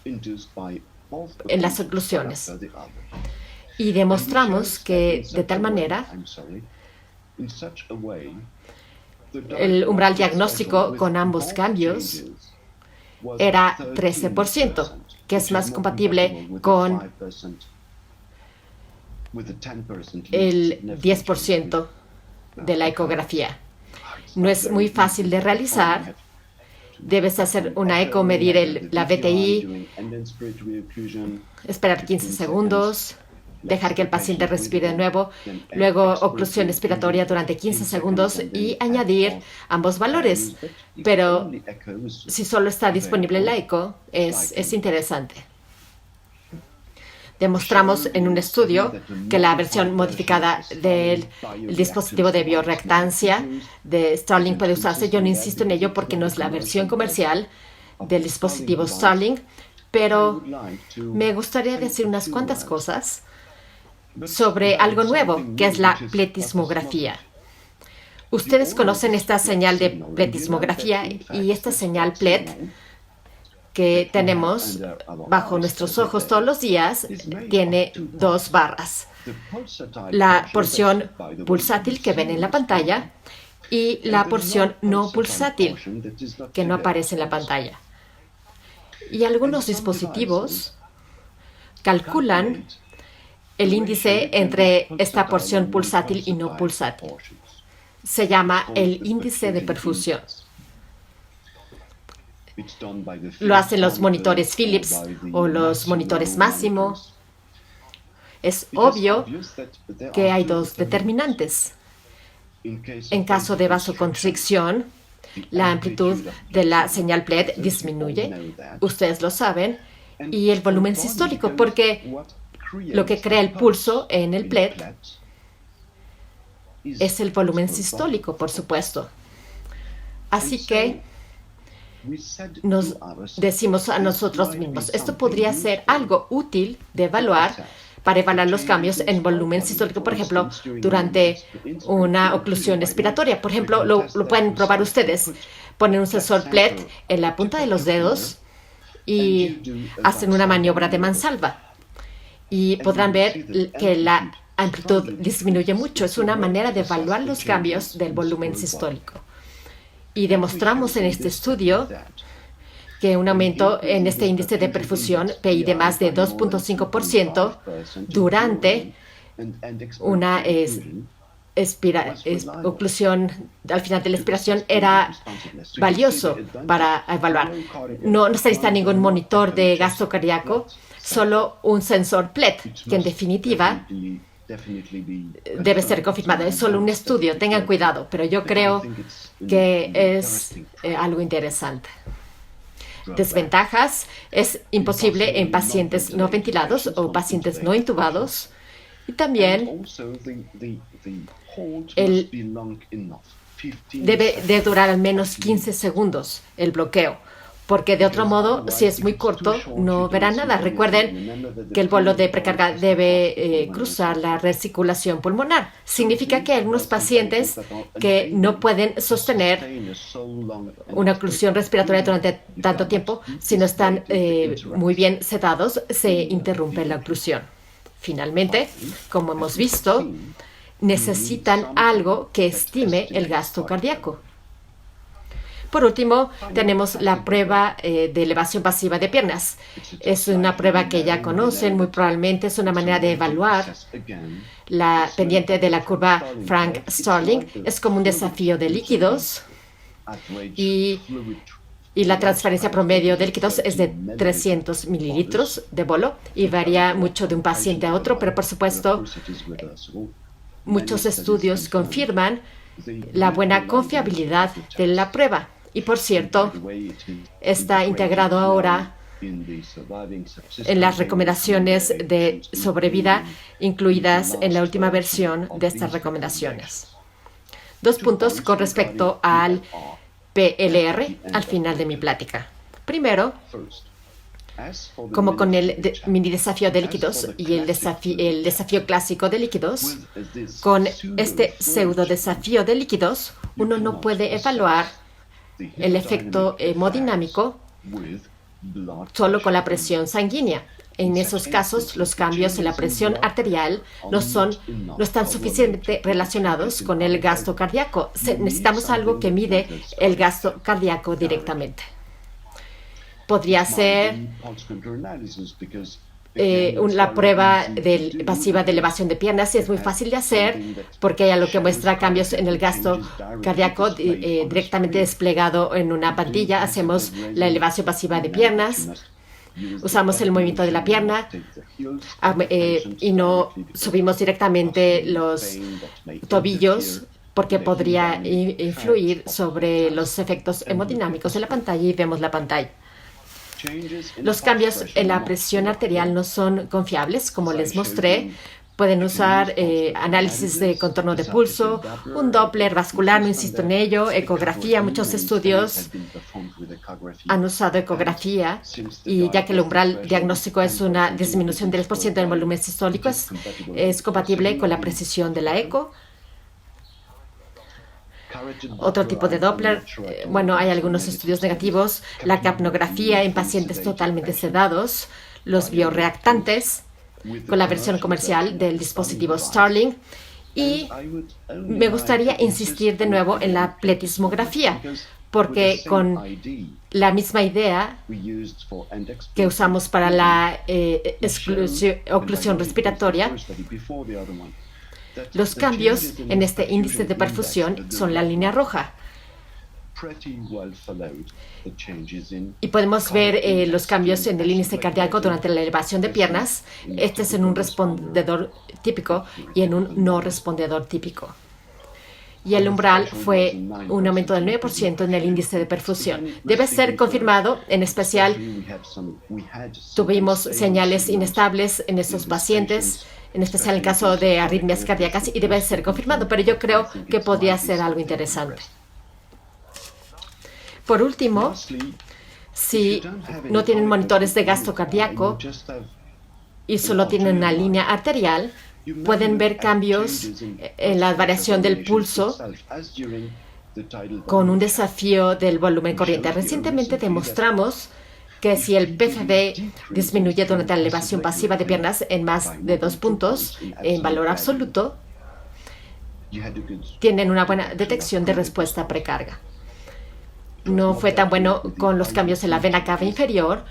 en las oclusiones. Y demostramos que de tal manera el umbral diagnóstico con ambos cambios era 13%, que es más compatible con el 10% de la ecografía. No es muy fácil de realizar. Debes hacer una eco, medir la VTI, esperar 15 segundos, dejar que el paciente respire de nuevo, luego oclusión expiratoria durante 15 segundos y añadir ambos valores. Pero si solo está disponible la eco, es interesante. Demostramos en un estudio que la versión modificada del dispositivo de bioreactancia de Starlink puede usarse. Yo no insisto en ello porque no es la versión comercial del dispositivo Starlink, pero me gustaría decir unas cuantas cosas sobre algo nuevo, que es la pletismografía. Ustedes conocen esta señal de pletismografía y esta señal PLET que tenemos bajo nuestros ojos todos los días tiene dos barras. La porción pulsátil que ven en la pantalla y la porción no pulsátil que no aparece en la pantalla. Y algunos dispositivos calculan el índice entre esta porción pulsátil y no pulsátil. Se llama el índice de perfusión. Lo hacen los monitores Philips o los monitores Masimo. Es obvio que hay dos determinantes. En caso de vasoconstricción, La amplitud de la señal PLED disminuye, ustedes lo saben, y el volumen sistólico, porque lo que crea el pulso en el PLED es el volumen sistólico, por supuesto. Así que nos decimos a nosotros mismos, esto podría ser algo útil de evaluar para evaluar los cambios en volumen sistólico, por ejemplo, durante una oclusión respiratoria. Por ejemplo, lo pueden probar ustedes. Ponen un sensor PLED en la punta de los dedos y hacen una maniobra de mansalva. Y podrán ver que la amplitud disminuye mucho. Es una manera de evaluar los cambios del volumen sistólico. Y demostramos en este estudio que un aumento en este índice de perfusión, PI de más de 2.5% durante una oclusión al final de la expiración era valioso para evaluar. No se necesita ningún monitor de gasto cardíaco, solo un sensor PLED, que en definitiva debe ser confirmado. Es solo un estudio, tengan cuidado, pero yo creo que es algo interesante. Desventajas: es imposible en pacientes no ventilados o pacientes no intubados. Y también debe de durar al menos 15 segundos el bloqueo, porque de otro modo, si es muy corto, no verá nada. Recuerden que el bolo de precarga debe cruzar la recirculación pulmonar. Significa que hay algunos pacientes que no pueden sostener una oclusión respiratoria durante tanto tiempo. Si no están muy bien sedados, se interrumpe la oclusión. Finalmente, como hemos visto, necesitan algo que estime el gasto cardíaco. Por último, tenemos la prueba de elevación pasiva de piernas. Es una prueba que ya conocen, muy probablemente es una manera de evaluar la pendiente de la curva Frank-Starling. Es como un desafío de líquidos y la transferencia promedio de líquidos es de 300 mililitros de bolo y varía mucho de un paciente a otro, pero por supuesto, muchos estudios confirman la buena confiabilidad de la prueba. Y por cierto, está integrado ahora en las recomendaciones de sobrevida incluidas en la última versión de estas recomendaciones. 2 puntos con respecto al PLR al final de mi plática. Primero, como con el mini desafío de líquidos y el desafío clásico de líquidos, con este pseudo desafío de líquidos, uno no puede evaluar el efecto hemodinámico solo con la presión sanguínea. En esos casos, los cambios en la presión arterial no están suficientemente relacionados con el gasto cardíaco. Necesitamos algo que mide el gasto cardíaco directamente. Podría ser la prueba pasiva de elevación de piernas, y es muy fácil de hacer porque hay algo que muestra cambios en el gasto cardíaco directamente desplegado en una pantalla. Hacemos la elevación pasiva de piernas, usamos el movimiento de la pierna y no subimos directamente los tobillos porque podría influir sobre los efectos hemodinámicos de la pantalla, y vemos la pantalla. Los cambios en la presión arterial no son confiables, como les mostré. Pueden usar análisis de contorno de pulso, un Doppler vascular, no insisto en ello, ecografía. Muchos estudios han usado ecografía, y ya que el umbral diagnóstico es una disminución del 10% del volumen sistólico, es compatible con la precisión de la eco. Otro tipo de Doppler, hay algunos estudios negativos, la capnografía en pacientes totalmente sedados, los bioreactantes con la versión comercial del dispositivo Starling, y me gustaría insistir de nuevo en la pletismografía, porque con la misma idea que usamos para la oclusión respiratoria, los cambios en este índice de perfusión son la línea roja. Y podemos ver los cambios en el índice cardíaco durante la elevación de piernas. Es en un respondedor típico y en un no respondedor típico. y el umbral fue un aumento del 9% en el índice de perfusión. Debe ser confirmado, en especial tuvimos señales inestables en esos pacientes, en especial en el caso de arritmias cardíacas, y debe ser confirmado, pero yo creo que podría ser algo interesante. Por último, si no tienen monitores de gasto cardíaco y solo tienen una línea arterial, pueden ver cambios en la variación del pulso con un desafío del volumen corriente. Recientemente demostramos que si el PFD disminuye durante la elevación pasiva de piernas en más de 2 puntos en valor absoluto, tienen una buena detección de respuesta precarga. No fue tan bueno con los cambios en la vena cava inferior,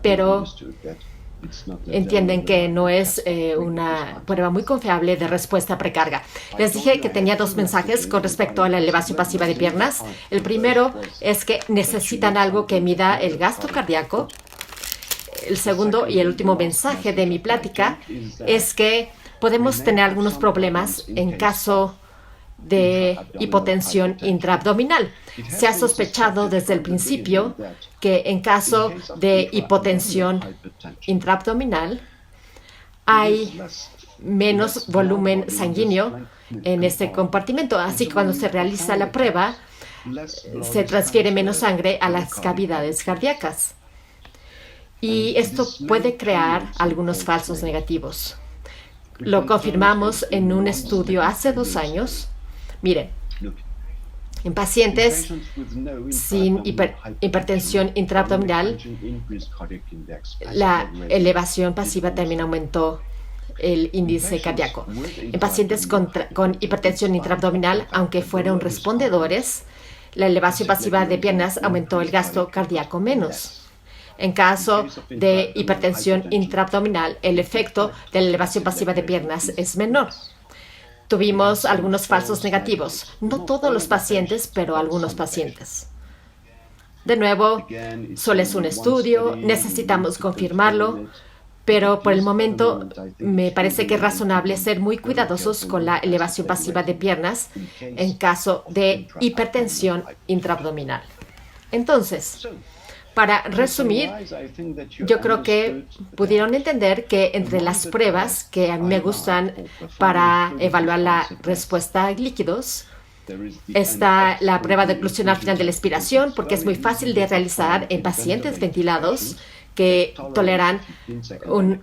pero entienden que no es una prueba muy confiable de respuesta precarga. Les dije que tenía 2 mensajes con respecto a la elevación pasiva de piernas. El primero es que necesitan algo que mida el gasto cardíaco. El segundo y el último mensaje de mi plática es que podemos tener algunos problemas en caso de hipotensión intraabdominal. Se ha sospechado desde el principio que en caso de hipotensión intraabdominal hay menos volumen sanguíneo en este compartimento. Así que cuando se realiza la prueba, se transfiere menos sangre a las cavidades cardíacas. Y esto puede crear algunos falsos negativos. Lo confirmamos en un estudio hace 2 años. Miren, en pacientes sin hipertensión intraabdominal, la elevación pasiva también aumentó el índice cardíaco. En pacientes con hipertensión intraabdominal, aunque fueron respondedores, la elevación pasiva de piernas aumentó el gasto cardíaco menos. En caso de hipertensión intraabdominal, el efecto de la elevación pasiva de piernas es menor. Tuvimos algunos falsos negativos. No todos los pacientes, pero algunos pacientes. De nuevo, solo es un estudio, necesitamos confirmarlo, pero por el momento me parece que es razonable ser muy cuidadosos con la elevación pasiva de piernas en caso de hipertensión intraabdominal. Entonces, para resumir, yo creo que pudieron entender que entre las pruebas que a mí me gustan para evaluar la respuesta a líquidos, está la prueba de oclusión al final de la expiración, porque es muy fácil de realizar en pacientes ventilados que toleran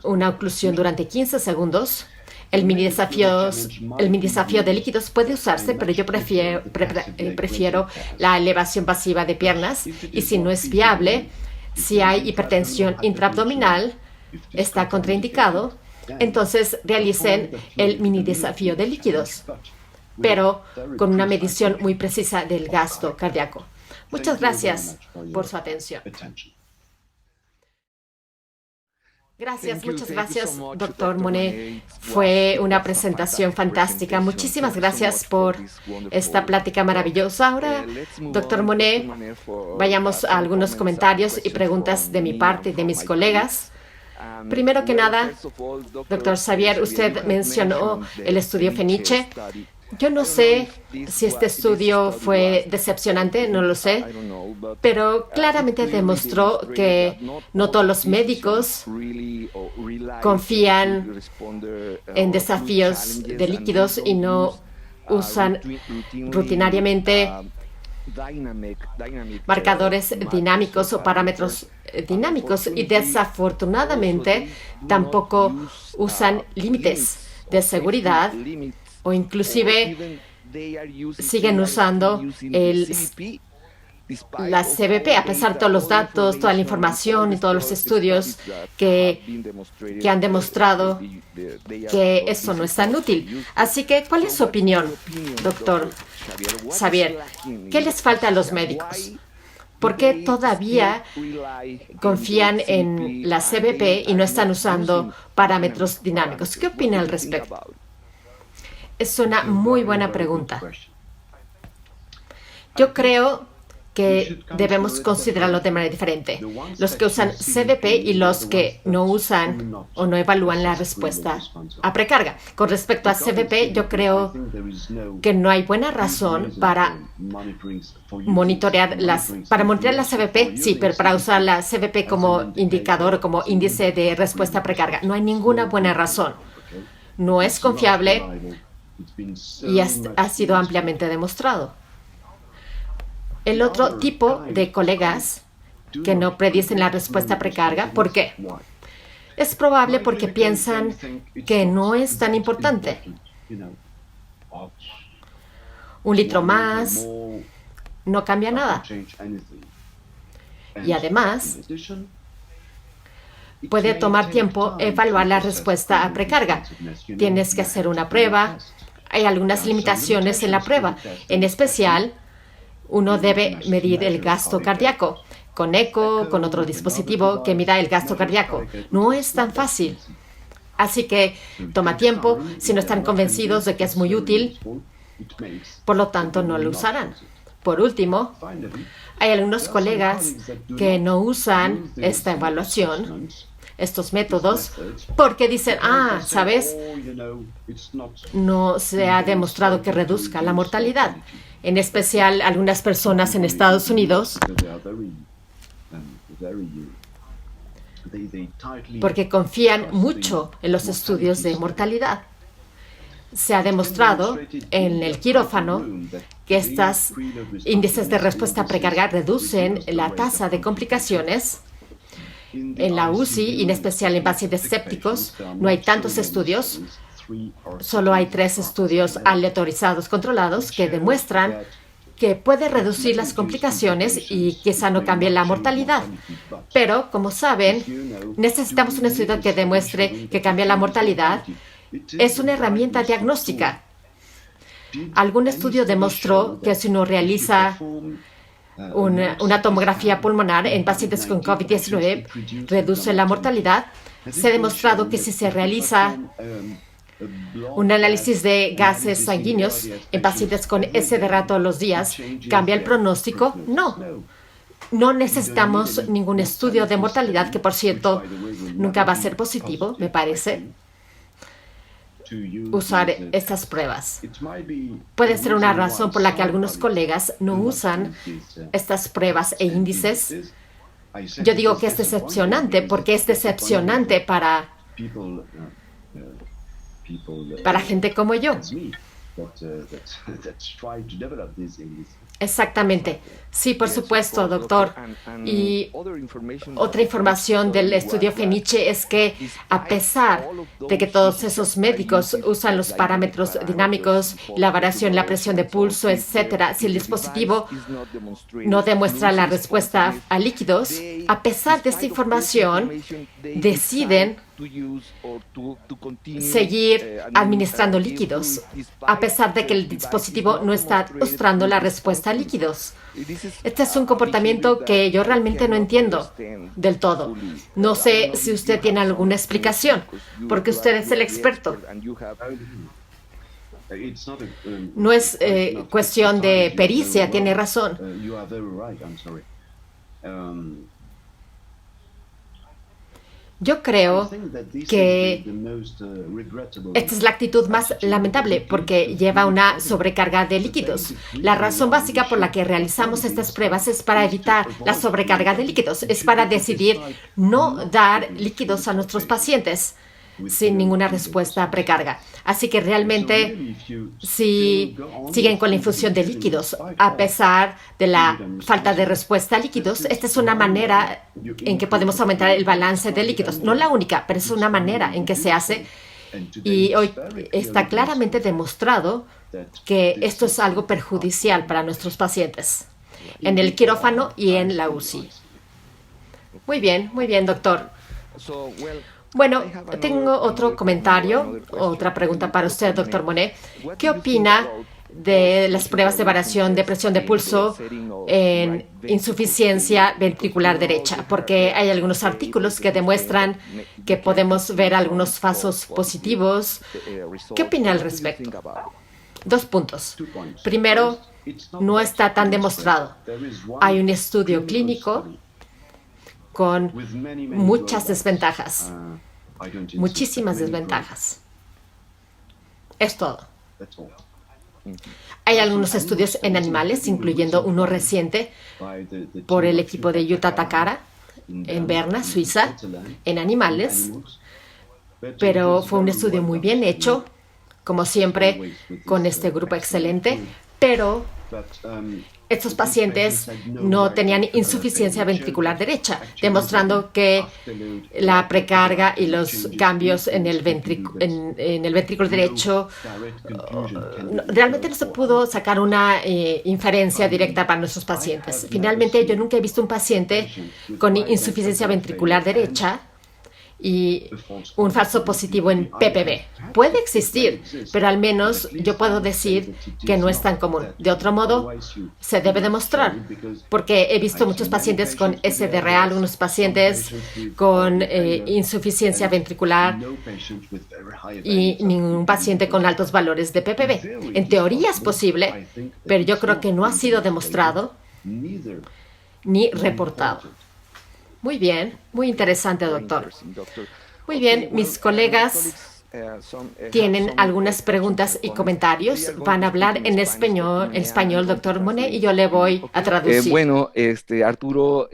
una oclusión durante 15 segundos. El mini desafío de líquidos puede usarse, pero yo prefiero la elevación pasiva de piernas. Y si no es viable, si hay hipertensión intraabdominal, está contraindicado, entonces realicen el mini desafío de líquidos, pero con una medición muy precisa del gasto cardíaco. Muchas gracias por su atención. Gracias, muchas gracias, doctor Monet. Fue una presentación fantástica. Muchísimas gracias por esta plática maravillosa. Ahora, doctor Monet, vayamos a algunos comentarios y preguntas de mi parte y de mis colegas. Primero que nada, doctor Xavier, usted mencionó el estudio Fenice. Yo no sé si este estudio fue decepcionante, no lo sé, pero claramente demostró que no todos los médicos confían en desafíos de líquidos y no usan rutinariamente marcadores dinámicos o parámetros dinámicos, y desafortunadamente tampoco usan límites de seguridad, o inclusive siguen usando la CBP, a pesar de todos los datos, toda la información y todos los estudios que han demostrado que eso no es tan útil. Así que, ¿cuál es su opinión, doctor Xavier? ¿Qué les falta a los médicos? ¿Por qué todavía confían en la CBP y no están usando parámetros dinámicos? ¿Qué opina al respecto? Es una muy buena pregunta. Yo creo que debemos considerarlo de manera diferente. Los que usan CBP y los que no usan o no evalúan la respuesta a precarga. Con respecto a CBP, yo creo que no hay buena razón para monitorear la CBP, sí, pero para usar la CBP como indicador o como índice de respuesta a precarga. No hay ninguna buena razón. No es confiable y ha sido ampliamente demostrado. El otro tipo de colegas que no predicen la respuesta a precarga, ¿por qué? Es probable porque piensan que no es tan importante. 1 litro más no cambia nada. Y además, puede tomar tiempo evaluar la respuesta a precarga. Tienes que hacer una prueba. Hay algunas limitaciones en la prueba. En especial, uno debe medir el gasto cardíaco con eco, con otro dispositivo que mida el gasto cardíaco. No es tan fácil. Así que toma tiempo. Si no están convencidos de que es muy útil, por lo tanto, no lo usarán. Por último, hay algunos colegas que no usan esta evaluación, estos métodos, porque dicen, ¿sabes? No se ha demostrado que reduzca la mortalidad. En especial, algunas personas en Estados Unidos, porque confían mucho en los estudios de mortalidad. Se ha demostrado en el quirófano que estos índices de respuesta a precarga reducen la tasa de complicaciones. En la UCI, y en especial en pacientes sépticos, no hay tantos estudios. Solo hay 3 estudios aleatorizados controlados que demuestran que puede reducir las complicaciones y quizá no cambie la mortalidad. Pero, como saben, necesitamos un estudio que demuestre que cambia la mortalidad. Es una herramienta diagnóstica. Algún estudio demostró que si uno realiza una tomografía pulmonar en pacientes con COVID-19, reduce la mortalidad. Se ha demostrado que si se realiza un análisis de gases sanguíneos en pacientes con SDRA todos los días, ¿cambia el pronóstico? No. No necesitamos ningún estudio de mortalidad, que por cierto nunca va a ser positivo, me parece, usar estas pruebas. Puede ser una razón por la que algunos colegas no usan estas pruebas e índices. Yo digo que es decepcionante porque es decepcionante para gente como yo. Exactamente. Sí, por supuesto, doctor. Y otra información del estudio Fenice es que a pesar de que todos esos médicos usan los parámetros dinámicos, la variación, la presión de pulso, etcétera, si el dispositivo no demuestra la respuesta a líquidos, a pesar de esta información, deciden seguir administrando líquidos, a pesar de que el dispositivo no está mostrando la respuesta a líquidos. Este es un comportamiento que yo realmente no entiendo del todo. No sé si usted tiene alguna explicación, porque usted es el experto. No es cuestión de pericia, tiene razón. Yo creo que esta es la actitud más lamentable porque lleva a una sobrecarga de líquidos. La razón básica por la que realizamos estas pruebas es para evitar la sobrecarga de líquidos, es para decidir no dar líquidos a nuestros pacientes sin ninguna respuesta a precarga. Así que realmente, si siguen con la infusión de líquidos, a pesar de la falta de respuesta a líquidos, esta es una manera en que podemos aumentar el balance de líquidos. No la única, pero es una manera en que se hace. Y hoy está claramente demostrado que esto es algo perjudicial para nuestros pacientes en el quirófano y en la UCI. Muy bien, doctor. Bueno, tengo otro comentario, otra pregunta para usted, doctor Monet. ¿Qué opina de las pruebas de variación de presión de pulso en insuficiencia ventricular derecha? Porque hay algunos artículos que demuestran que podemos ver algunos falsos positivos. ¿Qué opina al respecto? 2 puntos. Primero, no está tan demostrado. Hay un estudio clínico con muchas desventajas, muchísimas desventajas. Es todo. Hay algunos estudios en animales, incluyendo uno reciente por el equipo de Yuta Takara en Berna, Suiza, en animales, pero fue un estudio muy bien hecho, como siempre, con este grupo excelente, pero estos pacientes no tenían insuficiencia ventricular derecha, demostrando que la precarga y los cambios en el ventrículo derecho, realmente no se pudo sacar una inferencia directa para nuestros pacientes. Finalmente, yo nunca he visto un paciente con insuficiencia ventricular derecha y un falso positivo en PPB. Puede existir, pero al menos yo puedo decir que no es tan común. De otro modo, se debe demostrar, porque he visto muchos pacientes con SDRA, algunos pacientes con insuficiencia ventricular y ningún paciente con altos valores de PPB. En teoría es posible, pero yo creo que no ha sido demostrado ni reportado. Muy bien, muy interesante, doctor. Muy bien, mis colegas tienen algunas preguntas y comentarios. Van a hablar en español, doctor Monet, y yo le voy a traducir. Arturo,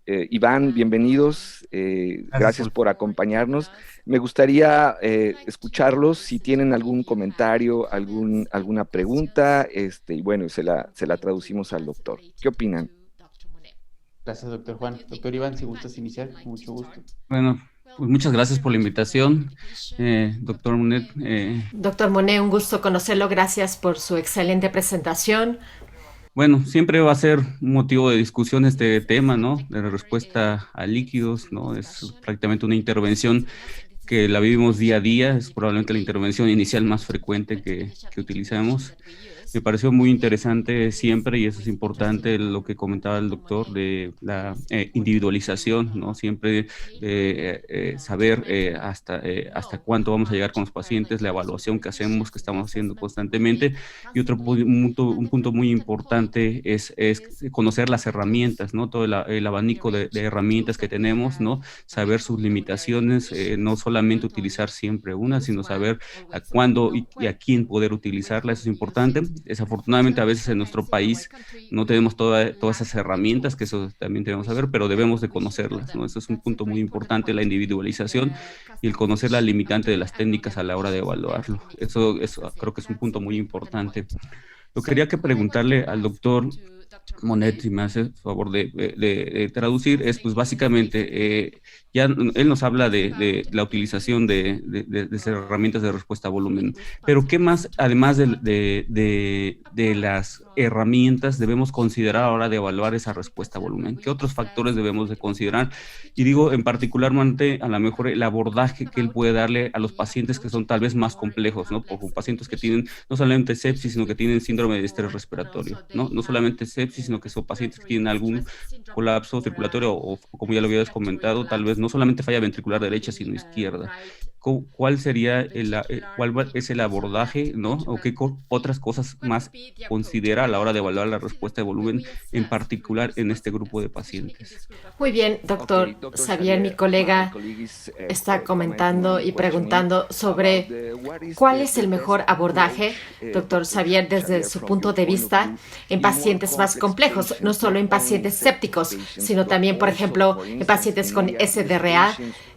Iván, bienvenidos. Gracias por acompañarnos. Me gustaría escucharlos si tienen algún comentario, alguna pregunta, y bueno, se la traducimos al doctor. ¿Qué opinan? Gracias, doctor Juan. Doctor Iván, si gustas iniciar, con mucho gusto. Bueno, pues muchas gracias por la invitación, doctor Monet. Doctor Monet, un gusto conocerlo. Gracias por su excelente presentación. Bueno, siempre va a ser un motivo de discusión este tema, ¿no? De la respuesta a líquidos, ¿no? Es prácticamente una intervención que la vivimos día a día. Es probablemente la intervención inicial más frecuente que utilizamos. Me pareció muy interesante siempre, y eso es importante, lo que comentaba el doctor de la individualización, ¿no? Siempre saber hasta cuánto vamos a llegar con los pacientes, la evaluación que hacemos, que estamos haciendo constantemente. Y un punto muy importante es conocer las herramientas, ¿no? Todo el abanico de herramientas que tenemos, ¿no? Saber sus limitaciones, no solamente utilizar siempre una, sino saber a cuándo y a quién poder utilizarla. Eso es importante. Desafortunadamente, a veces en nuestro país no tenemos todas esas herramientas, que eso también debemos saber, pero debemos de conocerlas, ¿no? Eso es un punto muy importante, la individualización y el conocer la limitante de las técnicas a la hora de evaluarlo. Eso creo que es un punto muy importante. Yo quería preguntarle al doctor Monet, si me hace el favor de traducir, es pues básicamente, ya él nos habla de la utilización de herramientas de respuesta a volumen, pero ¿qué más, además de las herramientas, debemos considerar a la hora de evaluar esa respuesta a volumen? ¿Qué otros factores debemos de considerar? Y digo, en particularmente, a lo mejor el abordaje que él puede darle a los pacientes que son tal vez más complejos, ¿no? Por pacientes que tienen no solamente sepsis, sino que tienen síndrome de estrés respiratorio, ¿no? No solamente sepsis, sino que son pacientes que tienen algún colapso circulatorio o como ya lo habías comentado, tal vez no solamente falla ventricular derecha, sino izquierda. ¿Cuál sería cuál es el abordaje, ¿no? ¿O qué otras cosas más considera a la hora de evaluar la respuesta de volumen, en particular en este grupo de pacientes? Muy bien, doctor Xavier, mi colega está comentando y preguntando sobre cuál es el mejor abordaje, doctor Xavier, desde su punto de vista en pacientes más complejos, no solo en pacientes sépticos, sino también, por ejemplo, en pacientes con SDRA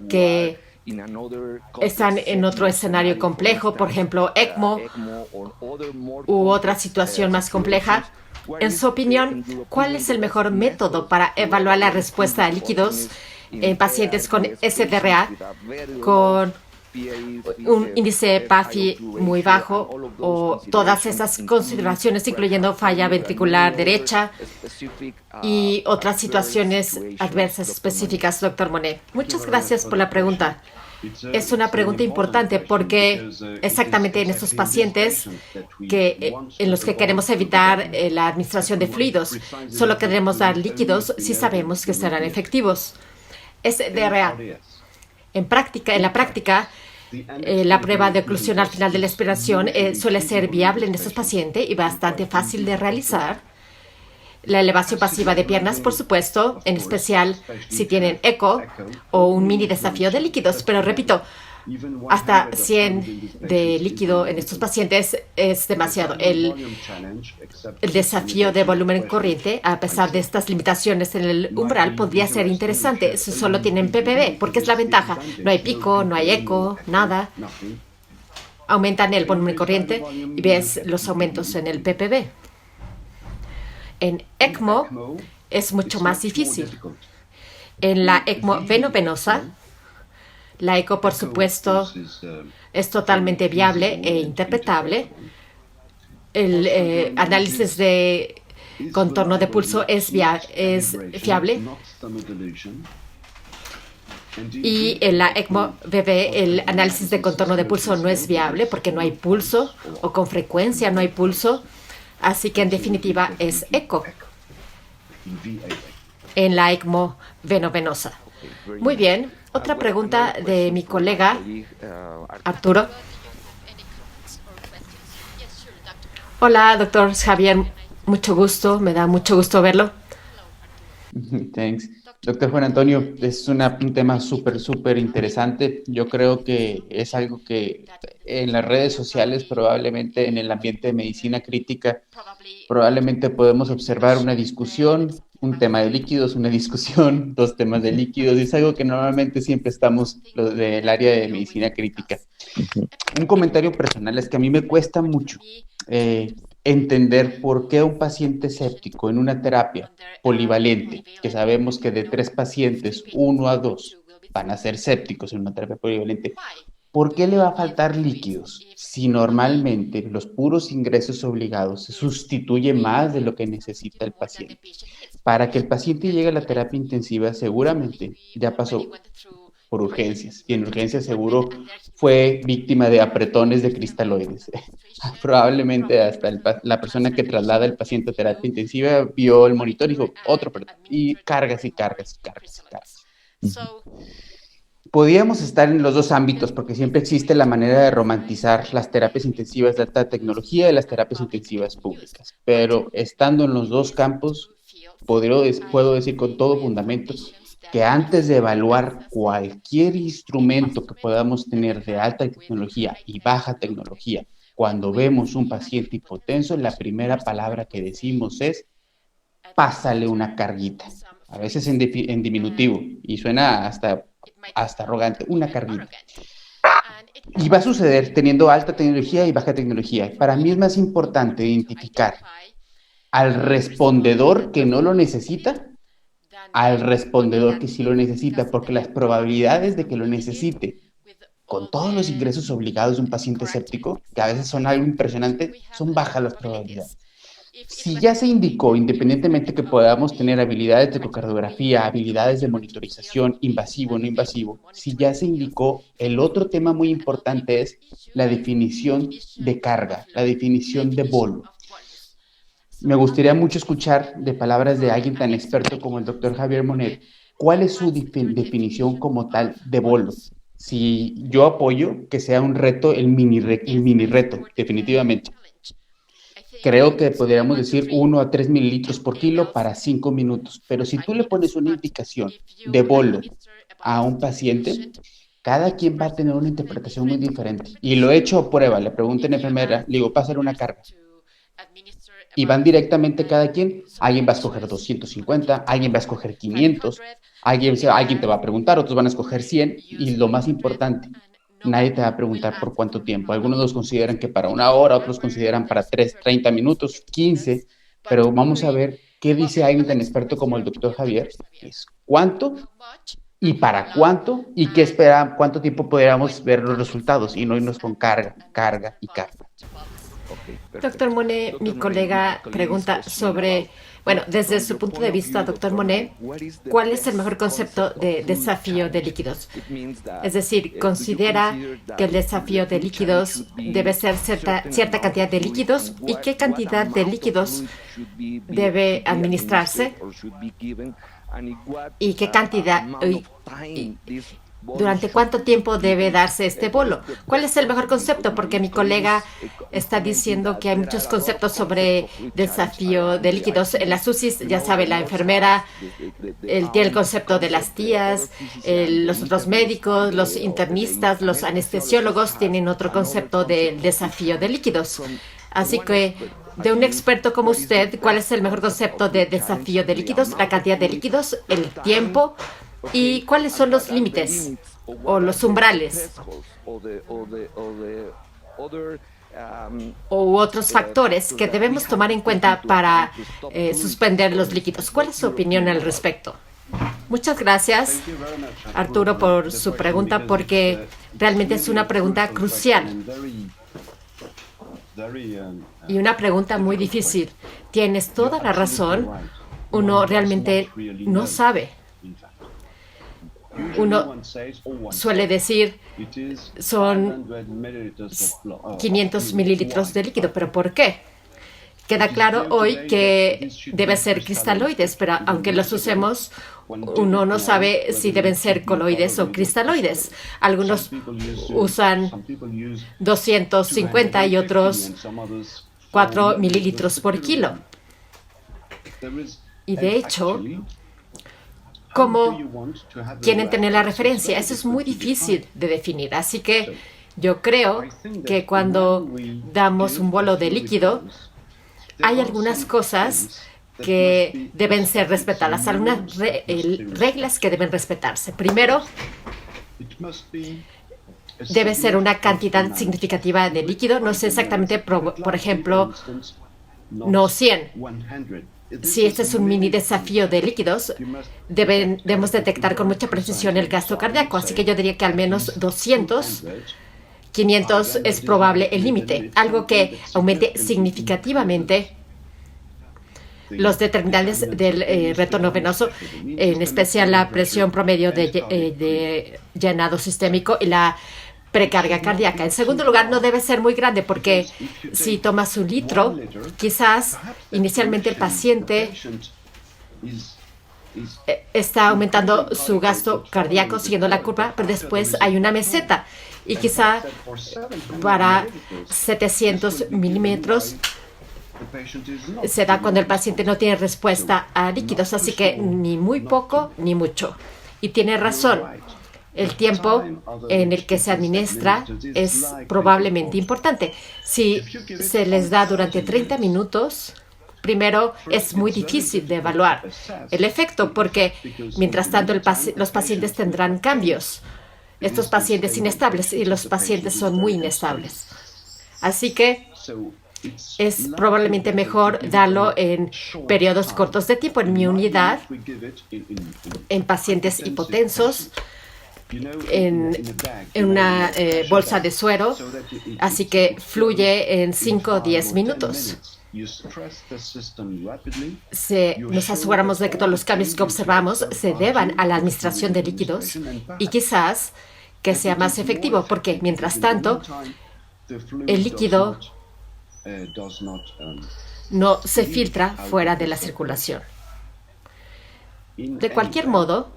que están en otro escenario complejo, por ejemplo, ECMO u otra situación más compleja. En su opinión, ¿cuál es el mejor método para evaluar la respuesta a líquidos en pacientes con SDRA con un índice PAFI muy bajo o todas esas consideraciones, incluyendo falla ventricular derecha y otras situaciones adversas específicas, doctor Monet? Muchas gracias por la pregunta. Es una pregunta importante porque exactamente en estos pacientes en los que queremos evitar la administración de fluidos, solo queremos dar líquidos si sabemos que serán efectivos. SDRA. En la práctica, La prueba de oclusión al final de la expiración suele ser viable en estos pacientes y bastante fácil de realizar. La elevación pasiva de piernas, por supuesto, en especial si tienen eco o un mini desafío de líquidos. Pero repito, hasta 100 de líquido en estos pacientes es demasiado. El desafío de volumen corriente, a pesar de estas limitaciones en el umbral, podría ser interesante si solo tienen PPB, porque es la ventaja. No hay pico, no hay eco, nada. Aumentan el volumen corriente y ves los aumentos en el PPB. En ECMO es mucho más difícil. En la ECMO venovenosa, la eco, por supuesto, es totalmente viable e interpretable. El análisis de contorno de pulso es fiable. Y en la ECMO BB, el análisis de contorno de pulso no es viable porque no hay pulso o con frecuencia no hay pulso. Así que, en definitiva, es eco en la ECMO venovenosa. Muy bien. Otra pregunta de mi colega Arturo. Hola, doctor Javier. Mucho gusto. Me da mucho gusto verlo. Thanks. Doctor Juan Antonio, es un tema súper interesante. Yo creo que es algo que en las redes sociales, probablemente en el ambiente de medicina crítica, probablemente podemos observar una discusión, un tema de líquidos, una discusión, dos temas de líquidos. Es algo que normalmente siempre estamos los del área de medicina crítica. Un comentario personal es que a mí me cuesta mucho entender por qué un paciente séptico en una terapia polivalente, que sabemos que de 3 pacientes, 1 a 2 van a ser sépticos en una terapia polivalente, ¿por qué le va a faltar líquidos si normalmente los puros ingresos obligados se sustituye más de lo que necesita el paciente? Para que el paciente llegue a la terapia intensiva, seguramente ya pasó por urgencias, y en urgencias seguro fue víctima de apretones de cristaloides. Probablemente hasta la persona que traslada al paciente a terapia intensiva vio el monitor y dijo, otro apretón, y cargas. Podríamos estar en los dos ámbitos, porque siempre existe la manera de romantizar las terapias intensivas de alta tecnología y las terapias intensivas públicas, pero estando en los dos campos, puedo decir con todo fundamento que antes de evaluar cualquier instrumento que podamos tener de alta tecnología y baja tecnología, cuando vemos un paciente hipotenso, la primera palabra que decimos es, pásale una carguita. A veces en diminutivo, y suena hasta arrogante, una carguita. Y va a suceder teniendo alta tecnología y baja tecnología. Para mí es más importante identificar al respondedor que no lo necesita, al respondedor que sí lo necesita, porque las probabilidades de que lo necesite con todos los ingresos obligados de un paciente séptico, que a veces son algo impresionante, son bajas las probabilidades. Si ya se indicó, independientemente que podamos tener habilidades de ecocardiografía, habilidades de monitorización, invasivo o no invasivo, si ya se indicó, el otro tema muy importante es la definición de carga, la definición de bolo. Me gustaría mucho escuchar de palabras de alguien tan experto como el doctor Javier Monet, ¿cuál es su definición como tal de bolo? Si yo apoyo que sea un reto, el mini reto, definitivamente. Creo que podríamos decir 1 a 3 mililitros por kilo para 5 minutos, pero si tú le pones una indicación de bolo a un paciente, cada quien va a tener una interpretación muy diferente. Y lo he hecho a prueba, le pregunto a la enfermera, le digo, pásale una carga. Y van directamente cada quien, alguien va a escoger 250, alguien va a escoger 500, alguien te va a preguntar, otros van a escoger 100, y lo más importante, nadie te va a preguntar por cuánto tiempo. Algunos los consideran que para 1 hora, otros consideran para 30 minutos, 15, pero vamos a ver qué dice alguien tan experto como el doctor Javier, es cuánto y para cuánto, y qué espera, cuánto tiempo podríamos ver los resultados, y no irnos con carga. Doctor Monet, mi colega pregunta sobre, bueno, desde su punto de vista, doctor Monet, ¿cuál es el mejor concepto de desafío de líquidos? Es decir, ¿considera que el desafío de líquidos debe ser cierta cantidad de líquidos? ¿Y qué cantidad de líquidos debe administrarse? ¿Y qué cantidad ¿Durante cuánto tiempo debe darse este bolo? ¿Cuál es el mejor concepto? Porque mi colega está diciendo que hay muchos conceptos sobre desafío de líquidos. En las UCIs, ya sabe, la enfermera tiene el concepto de las tías, los otros médicos, los internistas, los anestesiólogos tienen otro concepto del desafío de líquidos. Así que, de un experto como usted, ¿cuál es el mejor concepto de desafío de líquidos? La cantidad de líquidos, el tiempo. ¿Y cuáles son los límites o los umbrales u otros factores que debemos tomar en cuenta para suspender los líquidos? ¿Cuál es su opinión al respecto? Muchas gracias, Arturo, por su pregunta, porque realmente es una pregunta crucial y una pregunta muy difícil. Tienes toda la razón. Uno realmente no sabe. Uno suele decir son 500 mililitros de líquido, pero ¿por qué? Queda claro hoy que debe ser cristaloides, pero aunque los usemos, uno no sabe si deben ser coloides o cristaloides. Algunos usan 250 y otros 4 mililitros por kilo. Y de hecho, ¿cómo quieren tener la referencia? Eso es muy difícil de definir. Así que yo creo que cuando damos un bolo de líquido, hay algunas cosas que deben ser respetadas, algunas reglas que deben respetarse. Primero, debe ser una cantidad significativa de líquido. No sé exactamente, por ejemplo, no 100. Si este es un mini desafío de líquidos, debemos detectar con mucha precisión el gasto cardíaco. Así que yo diría que al menos 200, 500 es probable el límite. Algo que aumente significativamente los determinantes del retorno venoso, en especial la presión promedio de llenado sistémico y la precarga cardíaca. En segundo lugar, no debe ser muy grande porque si tomas 1 litro, quizás inicialmente el paciente está aumentando su gasto cardíaco siguiendo la curva, pero después hay una meseta y quizá para 700 milímetros se da cuando el paciente no tiene respuesta a líquidos, así que ni muy poco ni mucho. Y tiene razón. El tiempo en el que se administra es probablemente importante. Si se les da durante 30 minutos, primero es muy difícil de evaluar el efecto porque mientras tanto los pacientes tendrán cambios. Estos pacientes inestables y los pacientes son muy inestables. Así que es probablemente mejor darlo en periodos cortos de tiempo. En mi unidad, en pacientes hipotensos, en una bolsa de suero, así que fluye en 5 o 10 minutos. Nos aseguramos de que todos los cambios que observamos se deban a la administración de líquidos y quizás que sea más efectivo, porque mientras tanto el líquido no se filtra fuera de la circulación. De cualquier modo,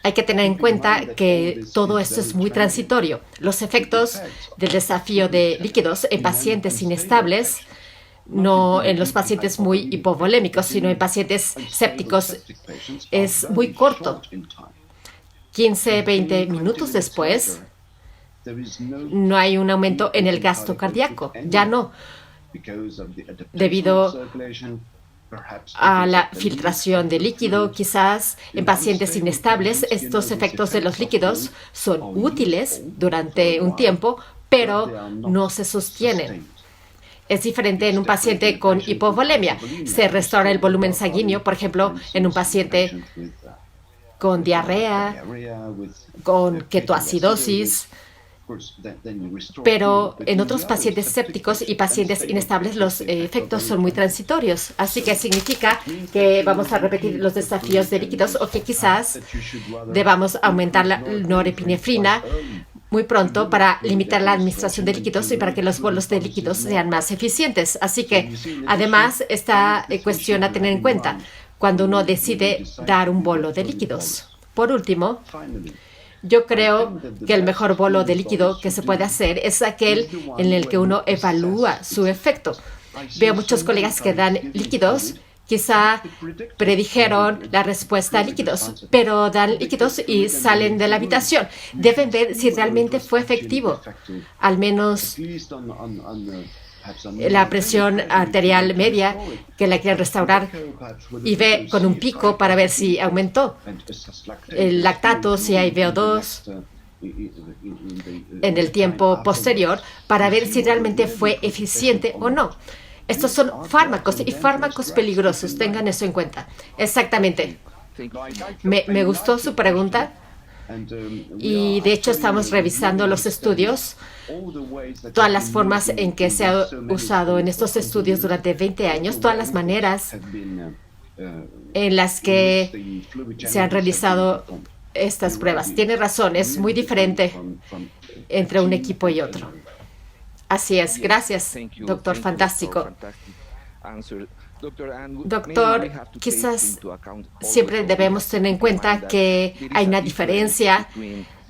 hay que tener en cuenta que todo esto es muy transitorio. Los efectos del desafío de líquidos en pacientes inestables, no en los pacientes muy hipovolémicos, sino en pacientes sépticos, es muy corto. 15, 20 minutos después, no hay un aumento en el gasto cardíaco. Ya no, debido a la filtración de líquido, quizás en pacientes inestables, estos efectos de los líquidos son útiles durante un tiempo, pero no se sostienen. Es diferente en un paciente con hipovolemia. Se restaura el volumen sanguíneo, por ejemplo, en un paciente con diarrea, con ketoacidosis, pero en otros pacientes sépticos y pacientes inestables los efectos son muy transitorios. Así que significa que vamos a repetir los desafíos de líquidos o que quizás debamos aumentar la norepinefrina muy pronto para limitar la administración de líquidos y para que los bolos de líquidos sean más eficientes. Así que, además, esta cuestión a tener en cuenta cuando uno decide dar un bolo de líquidos. Por último, Yo creo que el mejor bolo de líquido que se puede hacer es aquel en el que uno evalúa su efecto. Veo muchos colegas que dan líquidos, quizá predijeron la respuesta a líquidos, pero dan líquidos y salen de la habitación. Deben ver si realmente fue efectivo, al menos la presión arterial media, que la quieren restaurar, y ve con un pico para ver si aumentó el lactato, si hay VO2 en el tiempo posterior, para ver si realmente fue eficiente o no. Estos son fármacos y fármacos peligrosos, tengan eso en cuenta. Exactamente. Me gustó su pregunta y de hecho estamos revisando los estudios, todas las formas en que se ha usado en estos estudios durante 20 años, todas las maneras en las que se han realizado estas pruebas. Tiene razón, es muy diferente entre un equipo y otro. Así es, gracias, doctor, fantástico. Doctor, quizás siempre debemos tener en cuenta que hay una diferencia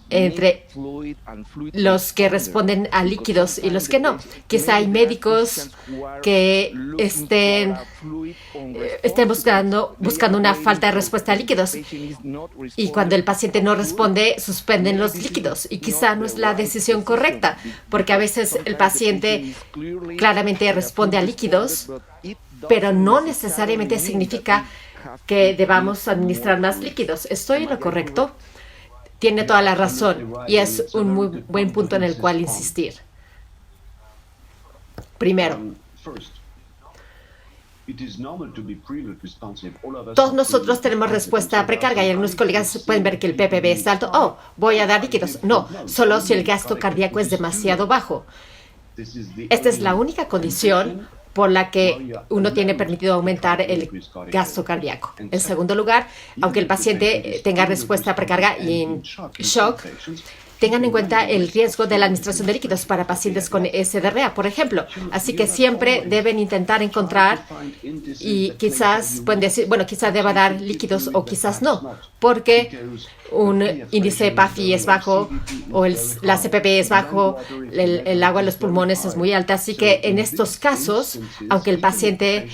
entre los que responden a líquidos y los que no. Quizá hay médicos que estén buscando una falta de respuesta a líquidos y cuando el paciente no responde, suspenden los líquidos y quizá no es la decisión correcta porque a veces el paciente claramente responde a líquidos, pero no necesariamente significa que debamos administrar más líquidos. ¿Estoy en lo correcto? Tiene toda la razón y es un muy buen punto en el cual insistir. Primero, todos nosotros tenemos respuesta a precarga y algunos colegas pueden ver que el ppb es alto. Oh, voy a dar líquidos. No, solo si el gasto cardíaco es demasiado bajo. Esta es la única condición por la que uno tiene permitido aumentar el gasto cardíaco. En segundo lugar, aunque el paciente tenga respuesta a precarga y en shock, tengan en cuenta el riesgo de la administración de líquidos para pacientes con SDRA, por ejemplo. Así que siempre deben intentar encontrar y quizás pueden decir, bueno, quizás deba dar líquidos o quizás no, porque un índice de PAFI es bajo o la CPP es bajo, el agua en los pulmones es muy alta. Así que en estos casos, aunque el paciente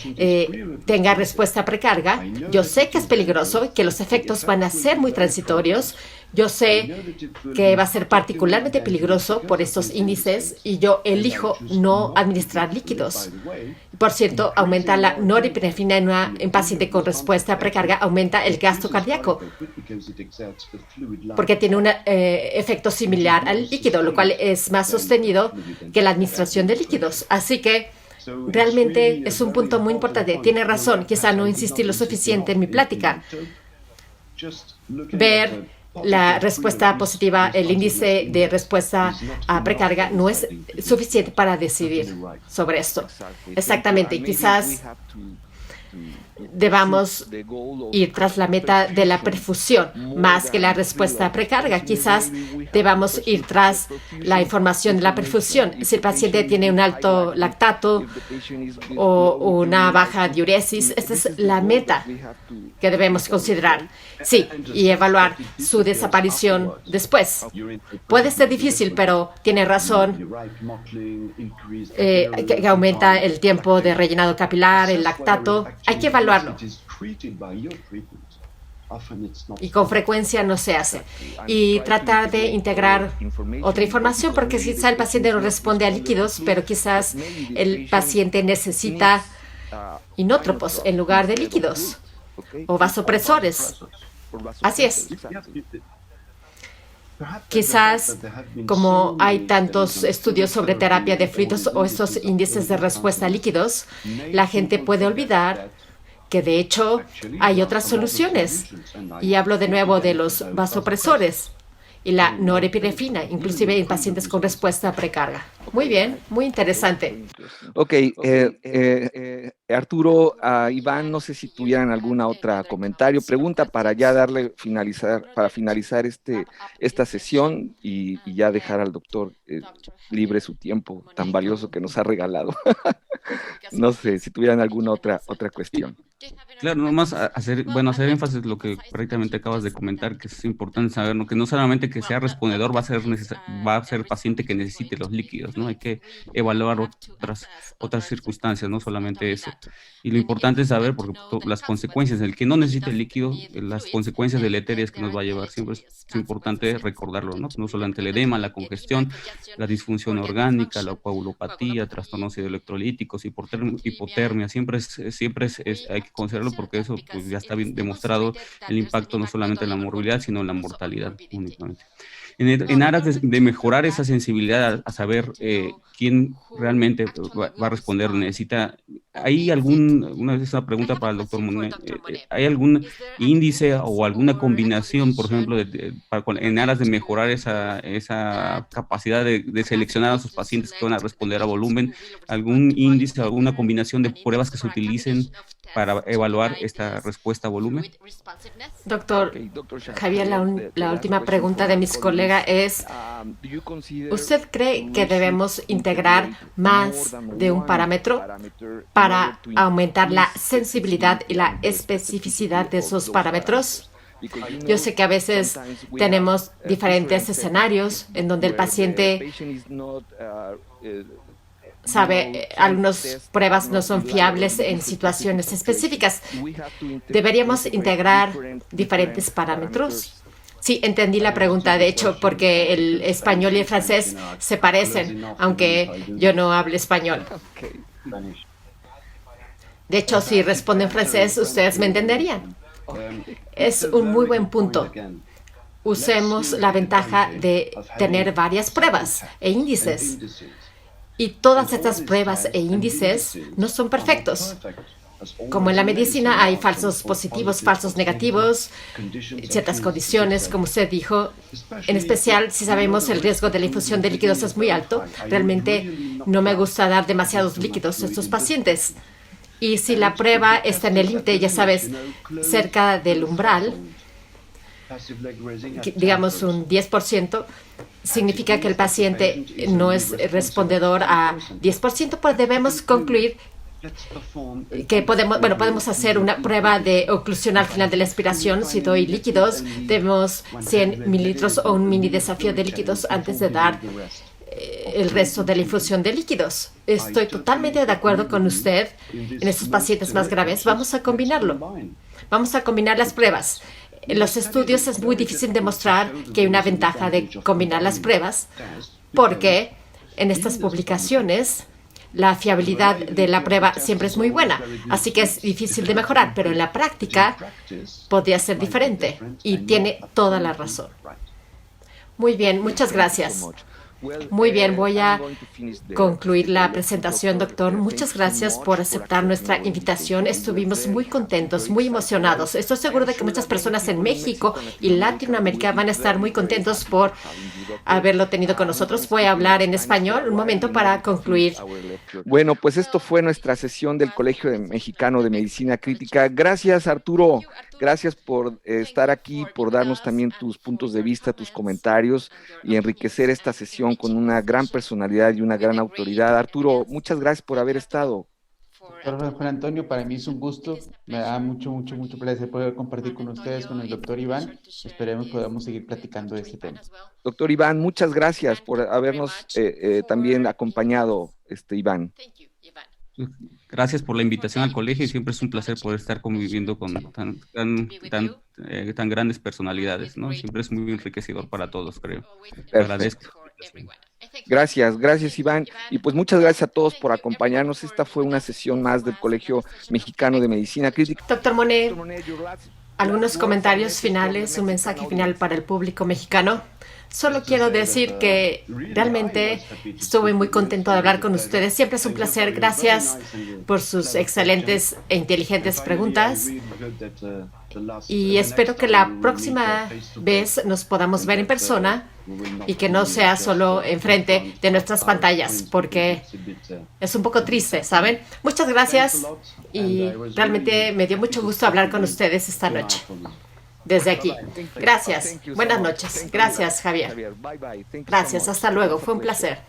tenga respuesta a precarga, yo sé que es peligroso, que los efectos van a ser muy transitorios. Yo sé que va a ser particularmente peligroso por estos índices y yo elijo no administrar líquidos. Por cierto, aumenta la norepinefrina en paciente con respuesta a precarga, aumenta el gasto cardíaco porque tiene un efecto similar al líquido, lo cual es más sostenido que la administración de líquidos. Así que realmente es un punto muy importante. Tiene razón, quizá no insistí lo suficiente en mi plática. Ver la respuesta positiva, el índice de respuesta a precarga no es suficiente para decidir sobre esto. Exactamente, y quizás debamos ir tras la meta de la perfusión más que la respuesta a precarga. Quizás debamos ir tras la información de la perfusión. Si el paciente tiene un alto lactato o una baja diuresis, esta es la meta que debemos considerar. Sí, y evaluar su desaparición después. Puede ser difícil, pero tiene razón que aumenta el tiempo de rellenado capilar, el lactato. Hay que evaluarlo. Y con frecuencia no se hace. Y tratar de integrar otra información, porque quizá el paciente no responde a líquidos, pero quizás el paciente necesita inótropos en lugar de líquidos o vasopresores. Así es. Quizás, como hay tantos estudios sobre terapia de fluidos o estos índices de respuesta a líquidos, la gente puede olvidar que de hecho hay otras soluciones. Y hablo de nuevo de los vasopresores y la norepinefrina, inclusive en pacientes con respuesta a precarga. Muy bien, muy interesante. Ok, Arturo, Iván, no sé si tuvieran alguna otra comentario, pregunta para ya finalizar esta sesión y ya dejar al doctor libre su tiempo tan valioso que nos ha regalado. No sé si tuvieran alguna otra cuestión. Claro, nomás hacer énfasis en lo que prácticamente acabas de comentar, que es importante saber, ¿no? Que no solamente que sea respondedor va a ser paciente que necesite los líquidos, ¿no? Hay que evaluar otras circunstancias, no solamente eso. Y lo importante es saber, porque las consecuencias, el que no necesite el líquido, las consecuencias deleterias que nos va a llevar, siempre es importante recordarlo, ¿no? No solamente el edema, la congestión, la disfunción orgánica, la coagulopatía, trastornos electrolíticos, hipotermia, hay que considerarlo porque eso pues, ya está bien demostrado el impacto no solamente en la morbilidad, sino en la mortalidad únicamente. En aras de mejorar esa sensibilidad a saber quién realmente va a responder, ¿hay una pregunta para el doctor Monet, ¿hay algún índice o alguna combinación, por ejemplo, en aras de mejorar esa capacidad de seleccionar a sus pacientes que van a responder a volumen, algún índice, alguna combinación de pruebas que se utilicen para evaluar esta respuesta a volumen? Doctor Javier, la última pregunta de mis colegas es, ¿usted cree que debemos integrar más de un parámetro para aumentar la sensibilidad y la especificidad de esos parámetros? Yo sé que a veces tenemos diferentes escenarios en donde el paciente sabe, algunas pruebas no son fiables en situaciones específicas. ¿Deberíamos integrar diferentes parámetros? Sí, entendí la pregunta, de hecho, porque el español y el francés se parecen, aunque yo no hablo español. De hecho, si respondo en francés, ustedes me entenderían. Es un muy buen punto. Usemos la ventaja de tener varias pruebas e índices. Y todas estas pruebas e índices no son perfectos. Como en la medicina hay falsos positivos, falsos negativos, ciertas condiciones, como usted dijo. En especial, si sabemos el riesgo de la infusión de líquidos es muy alto, realmente no me gusta dar demasiados líquidos a estos pacientes. Y si la prueba está en el límite, ya sabes, cerca del umbral, digamos un 10%, significa que el paciente no es respondedor a 10%, pues debemos concluir que podemos hacer una prueba de oclusión al final de la expiración. Si doy líquidos, debemos 100 mililitros o un mini desafío de líquidos antes de dar el resto de la infusión de líquidos. Estoy totalmente de acuerdo con usted en estos pacientes más graves. Vamos a combinarlo. Vamos a combinar las pruebas. En los estudios es muy difícil demostrar que hay una ventaja de combinar las pruebas porque en estas publicaciones la fiabilidad de la prueba siempre es muy buena, así que es difícil de mejorar, pero en la práctica podría ser diferente y tiene toda la razón. Muy bien, muchas gracias. Muy bien, voy a concluir la presentación, doctor. Muchas gracias por aceptar nuestra invitación. Estuvimos muy contentos, muy emocionados. Estoy seguro de que muchas personas en México y Latinoamérica van a estar muy contentos por haberlo tenido con nosotros. Voy a hablar en español un momento para concluir. Bueno, pues esto fue nuestra sesión del Colegio Mexicano de Medicina Crítica. Gracias, Arturo. Gracias por estar aquí, por darnos también tus puntos de vista, tus comentarios y enriquecer esta sesión con una gran personalidad y una gran autoridad. Arturo, muchas gracias por haber estado. Doctor Juan Antonio, para mí es un gusto. Me da mucho placer poder compartir con ustedes, con el doctor Iván. Esperemos podamos seguir platicando de este tema. Doctor Iván, muchas gracias por habernos también acompañado, Iván. Gracias por la invitación al colegio y siempre es un placer poder estar conviviendo con tan grandes personalidades, ¿no? Siempre es muy enriquecedor para todos, creo. Te agradezco. Gracias Iván, y pues muchas gracias a todos por acompañarnos. Esta fue una sesión más del Colegio Mexicano de Medicina Crítica. Doctor Monet, algunos comentarios finales, un mensaje final para el público mexicano. Solo quiero decir que realmente estuve muy contento de hablar con ustedes. Siempre es un placer. Gracias por sus excelentes e inteligentes preguntas. Y espero que la próxima vez nos podamos ver en persona y que no sea solo enfrente de nuestras pantallas, porque es un poco triste, ¿saben? Muchas gracias y realmente me dio mucho gusto hablar con ustedes esta noche. Desde aquí. Gracias. Buenas noches. Gracias, Javier. Gracias. Hasta luego. Fue un placer.